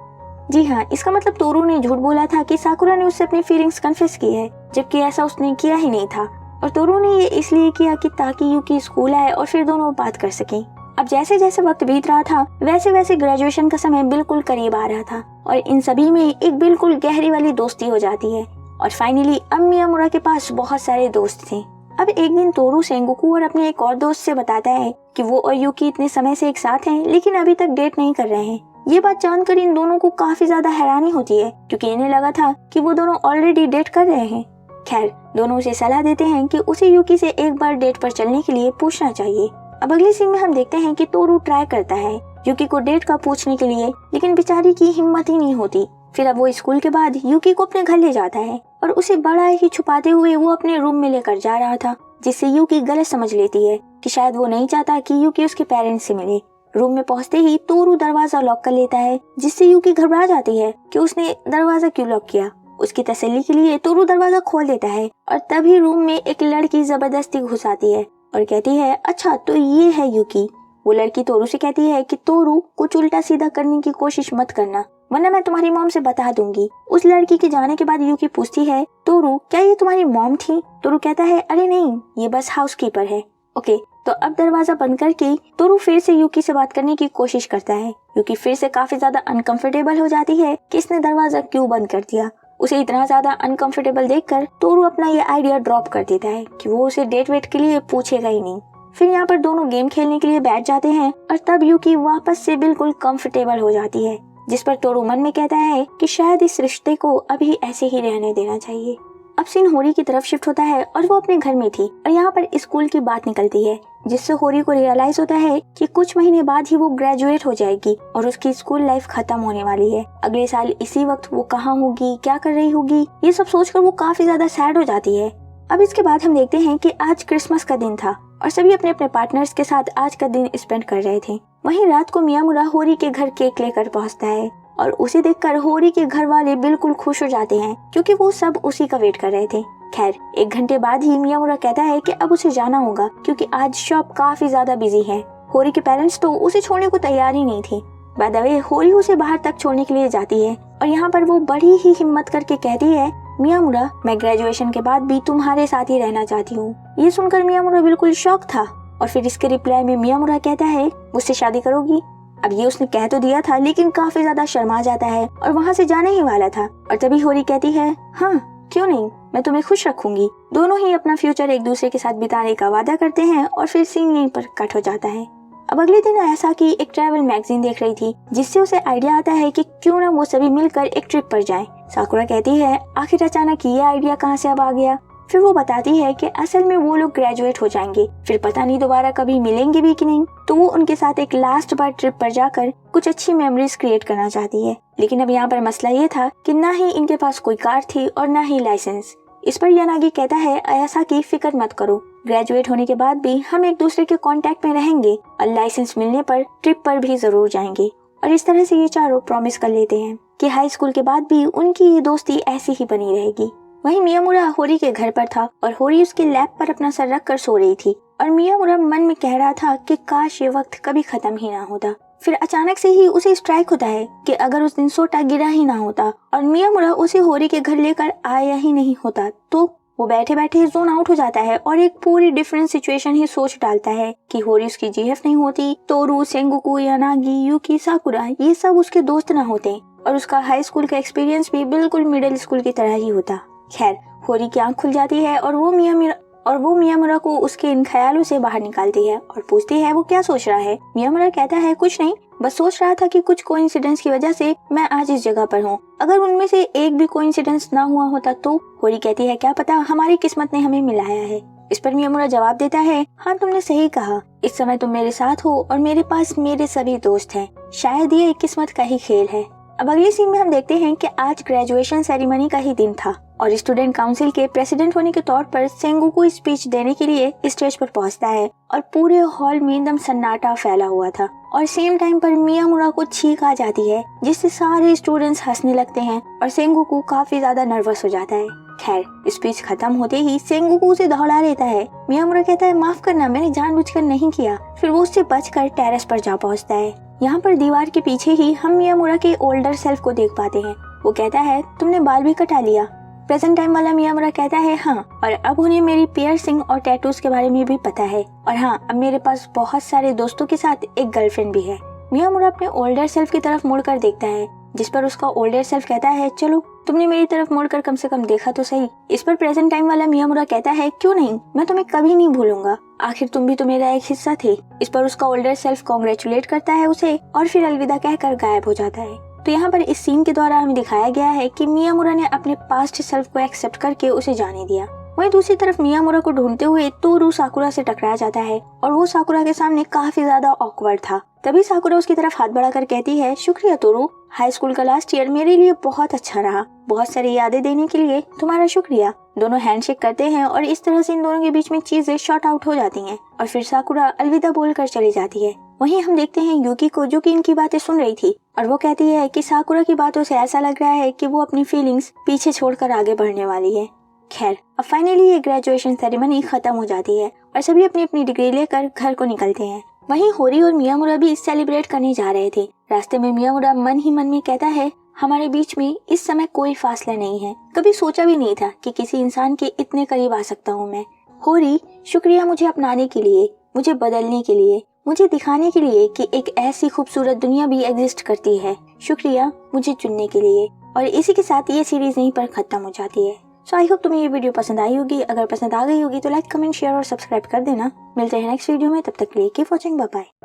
जी हाँ, इसका मतलब तोरू ने झूठ बोला था कि साकुरा ने उससे अपनी फीलिंग्स कन्फेस की है, जबकि ऐसा उसने किया ही नहीं था। और तोरू ने ये इसलिए किया कि ताकि यूकी स्कूल आए और फिर दोनों बात कर सकें। अब जैसे जैसे वक्त बीत रहा था वैसे वैसे ग्रेजुएशन का समय बिल्कुल करीब आ रहा था और इन सभी में एक बिल्कुल गहरी वाली दोस्ती हो जाती है। और फाइनली अब मियामुरा के पास बहुत सारे दोस्त थे। अब एक दिन तोरू सेंगोकू और अपने एक और दोस्त से बताता है कि वो और यूकी इतने समय से एक साथ हैं लेकिन अभी तक डेट नहीं कर रहे हैं। ये बात जानकर इन दोनों को काफी ज्यादा हैरानी होती है क्योंकि इन्हें लगा था कि वो दोनों ऑलरेडी डेट कर रहे हैं। खैर, दोनों उसे सलाह देते हैं कि उसे यूकी से एक बार डेट पर चलने के लिए पूछना चाहिए। अब अगले सीन में हम देखते हैं कि तोरू ट्राई करता है यूकी को डेट का पूछने के लिए, लेकिन बेचारी की हिम्मत ही नहीं होती। फिर अब वो स्कूल के बाद यूकी को अपने घर ले जाता है और उसे बड़ा ही छुपाते हुए वो अपने रूम में लेकर जा रहा था, जिससे यूकी गलत समझ लेती है कि शायद वो नहीं चाहता कि यूकी उसके पेरेंट्स से मिले। रूम में पहुंचते ही तोरू दरवाजा लॉक कर लेता है, जिससे यूकी घबरा जाती है कि उसने दरवाजा क्यों लॉक किया। उसकी तसल्ली के लिए तोरू दरवाजा खोल देता है और तभी रूम में एक लड़की जबरदस्ती घुस आती है और कहती है, अच्छा तो ये है यूकी। वो लड़की तोरू से कहती है कि तोरू, कुछ उल्टा सीधा करने की कोशिश मत करना, वरना मैं तुम्हारी मॉम से बता दूंगी। उस लड़की के जाने के बाद यूकी पूछती है, तोरू क्या ये तुम्हारी मॉम थी? तोरू कहता है, अरे नहीं, ये बस हाउसकीपर है। ओके, तो अब दरवाजा बंद करके तोरू फिर से यूकी से बात करने की कोशिश करता है। यूकी फिर से काफी ज्यादा अनकंफर्टेबल हो जाती है कि इसने दरवाजा क्यों बंद कर दिया। उसे इतना ज्यादा अनकंफर्टेबल देखकर तोरू अपना ये आइडिया ड्रॉप कर देता है कि वो उसे डेट वेट के लिए पूछेगा ही नहीं। फिर यहाँ पर दोनों गेम खेलने के लिए बैठ जाते हैं और तब यूकी वापस से बिल्कुल कंफर्टेबल हो जाती है, जिस पर तोरू मन में कहता है कि शायद इस रिश्ते को अभी ऐसे ही रहने देना चाहिए। अब सीन होरी की तरफ शिफ्ट होता है और वो अपने घर में थी और यहाँ पर स्कूल की बात निकलती है, जिससे होरी को रियलाइज होता है कि कुछ महीने बाद ही वो ग्रेजुएट हो जाएगी और उसकी स्कूल लाइफ खत्म होने वाली है। अगले साल इसी वक्त वो कहाँ होगी, क्या कर रही होगी, ये सब सोचकर वो काफी ज्यादा सैड हो जाती है। अब इसके बाद हम देखते हैं कि आज क्रिसमस का दिन था और सभी अपने अपने पार्टनर्स के साथ आज का दिन स्पेंड कर रहे थे। वहीं रात को मियामुरा होरी के घर केक लेकर पहुंचता है और उसे देखकर होरी के घर वाले बिल्कुल खुश हो जाते हैं, क्योंकि वो सब उसी का वेट कर रहे थे। खैर, 1 घंटे बाद ही मियामुरा कहता है कि अब उसे जाना होगा क्योंकि आज शॉप काफी ज्यादा बिजी है। होरी के पेरेंट्स तो उसे छोड़ने को तैयार ही नहीं थे। बाय द वे, होरी उसे बाहर तक छोड़ने के लिए जाती है और यहाँ पर वो बड़ी ही हिम्मत करके कहती है, मियामुरा, मैं ग्रेजुएशन के बाद भी तुम्हारे साथ ही रहना चाहती हूँ। ये सुनकर मियामुरा बिल्कुल शॉक था और फिर इसके रिप्लाई में मियामुरा कहता है, मुझसे शादी करोगी? अब ये उसने कह तो दिया था, लेकिन काफी ज्यादा शर्मा जाता है और वहाँ से जाने ही वाला था और तभी होरी कहती है, हाँ क्यों नहीं, मैं तुम्हें खुश रखूंगी। दोनों ही अपना फ्यूचर एक दूसरे के साथ बिताने का वादा करते हैं और फिर सीन यहीं पर कट हो जाता है। अब अगले दिन ऐसा कि एक ट्रैवल मैगजीन देख रही थी, जिससे उसे आइडिया आता है कि क्यों ना वो सभी मिलकर एक ट्रिप पर जाएं। साकुरा कहती है, आखिर अचानक ये आइडिया कहाँ से अब आ गया? फिर वो बताती है कि असल में वो लोग ग्रेजुएट हो जाएंगे, फिर पता नहीं दोबारा कभी मिलेंगे भी कि नहीं, तो वो उनके साथ एक लास्ट बार ट्रिप पर जाकर कुछ अच्छी मेमोरीज क्रिएट करना चाहती है। लेकिन अब यहाँ पर मसला ये था कि ना ही इनके पास कोई कार थी और ना ही लाइसेंस। इस पर यानागी कहता है, ऐसा की फिक्र मत करो, ग्रेजुएट होने के बाद भी हम एक दूसरे के कांटेक्ट में रहेंगे और लाइसेंस मिलने पर ट्रिप पर भी जरूर जाएंगे। और इस तरह से ये चारों प्रॉमिस कर लेते हैं कि हाई स्कूल के बाद भी उनकी ये दोस्ती ऐसी ही बनी रहेगी। वहीं मियामुरा होरी के घर पर था और होरी उसके लैप पर अपना सर रख कर सो रही थी और मियामुरा मन में कह रहा था कि काश ये वक्त कभी खत्म ही ना होता। फिर अचानक से ही उसे स्ट्राइक होता है कि अगर उस दिन सोटा गिरा ही ना होता और मियामुरा उसे होरी के घर लेकर आया ही नहीं होता, तो वो बैठे बैठे जोन आउट हो जाता है और एक पूरी डिफरेंट सिचुएशन ही सोच डालता है कि होरी उसकी जीएफ नहीं होती, तोरू, सेंगोकू, यानागी, यूकी, साकुरा ये सब उसके दोस्त ना होते और उसका हाई स्कूल का एक्सपीरियंस भी बिल्कुल मिडिल स्कूल की तरह ही होता। खैर, होरी की आंख खुल जाती है और वो मियामुरा को उसके इन ख्यालों से बाहर निकालती है और पूछती है वो क्या सोच रहा है। मियामुरा कहता है, कुछ नहीं, बस सोच रहा था कि कुछ कोइंसिडेंस की वजह से मैं आज इस जगह पर हूँ, अगर उनमें से एक भी कोइंसिडेंस ना हुआ होता तो। होरी कहती है, क्या पता, हमारी किस्मत ने हमें मिलाया है। इस पर मियामुरा जवाब देता है, हाँ तुमने सही कहा, इस समय तुम मेरे साथ हो और मेरे पास मेरे सभी दोस्त हैं, शायद ये किस्मत का ही खेल है। अब अगले सीन में हम देखते हैं कि आज ग्रेजुएशन सेरेमनी का ही दिन था और स्टूडेंट काउंसिल के प्रेसिडेंट होने के तौर पर सेंगोकू स्पीच देने के लिए स्टेज पर पहुंचता है और पूरे हॉल में एकदम सन्नाटा फैला हुआ था और सेम टाइम पर मियामुरा को छींक आ जाती है, जिससे सारे स्टूडेंट्स हंसने लगते हैं और सेंगोकू काफी ज्यादा नर्वस हो जाता है। खैर, स्पीच खत्म होते ही सेंगोकू उसे दौड़ा लेता है। मियामुरा कहता है, माफ करना, मैंने जानबूझकर नहीं किया। फिर वो उससे बचकर टेरेस पर जा पहुंचता है। यहाँ पर दीवार के पीछे ही हम मियामुरा के ओल्डर सेल्फ को देख पाते हैं। वो कहता है, तुमने बाल भी कटा लिया? प्रेजेंट टाइम वाला मियामुरा कहता है, हाँ, और अब उन्हें मेरी पियर्सिंग और टैटूज के बारे में भी पता है और हाँ, अब मेरे पास बहुत सारे दोस्तों के साथ एक गर्लफ्रेंड भी है। मियामुरा अपने ओल्डर सेल्फ की तरफ मुड़कर देखता है, जिस पर उसका ओल्डर सेल्फ कहता है, चलो तुमने मेरी तरफ मुड़कर कम से कम देखा तो सही। इस पर प्रेजेंट टाइम वाला मियामुरा कहता है, क्यों नहीं, मैं तुम्हें कभी नहीं भूलूंगा, आखिर तुम भी तो मेरा एक हिस्सा थे। इस पर उसका ओल्डर सेल्फ कॉन्ग्रेचुलेट करता है उसे और फिर अलविदा कहकर गायब हो जाता है। तो यहाँ पर इस सीन के द्वारा हमें दिखाया गया है कि मियामुरा ने अपने पास्ट सेल्फ को एक्सेप्ट करके उसे जाने दिया। वहीं दूसरी तरफ मियामुरा को ढूंढते हुए तोरू साकुरा से टकरा जाता है और वो साकुरा के सामने काफी ज्यादा ऑकवर्ड था। तभी साकुरा उसकी तरफ हाथ बढ़ाकर कहती है, शुक्रिया तोरू, हाई स्कूल का लास्ट ईयर मेरे लिए बहुत अच्छा रहा, बहुत सारी यादें देने के लिए तुम्हारा शुक्रिया। दोनों हैंडशेक करते हैं और इस तरह से इन दोनों के बीच में चीजें शॉर्ट आउट हो जाती हैं और फिर साकुरा अलविदा बोलकर चली जाती है। वहीं हम देखते हैं यूकी को, जो कि इनकी बातें सुन रही थी, और वो कहती है कि साकुरा की बातों से ऐसा लग रहा है कि वो अपनी फीलिंग्स पीछे छोड़कर आगे बढ़ने वाली है। खैर, अब फाइनली ये ग्रेजुएशन सेरेमनी खत्म हो जाती है और सभी अपनी अपनी डिग्री लेकर घर को निकलते हैं। वहीं होरी और मियामुरा भी सेलिब्रेट करने जा रहे थे। रास्ते में मियामुरा मन ही मन में कहता है, हमारे बीच में इस समय कोई फासला नहीं है, कभी सोचा भी नहीं था कि किसी इंसान के इतने करीब आ सकता हूँ मैं। होरी, शुक्रिया मुझे अपनाने के लिए, मुझे बदलने के लिए, मुझे दिखाने के लिए कि एक ऐसी खूबसूरत दुनिया भी एग्जिस्ट करती है। शुक्रिया मुझे चुनने के लिए। और इसी के साथ ये सीरीज यहीं पर खत्म हो जाती है। सो आई होप तुम्हें ये वीडियो पसंद आई होगी। अगर पसंद आ गई होगी तो लाइक, कमेंट, शेयर और सब्सक्राइब कर देना। मिलते हैं नेक्स्ट वीडियो में, तब तक के लिए कीप वॉचिंग, बाय बाय।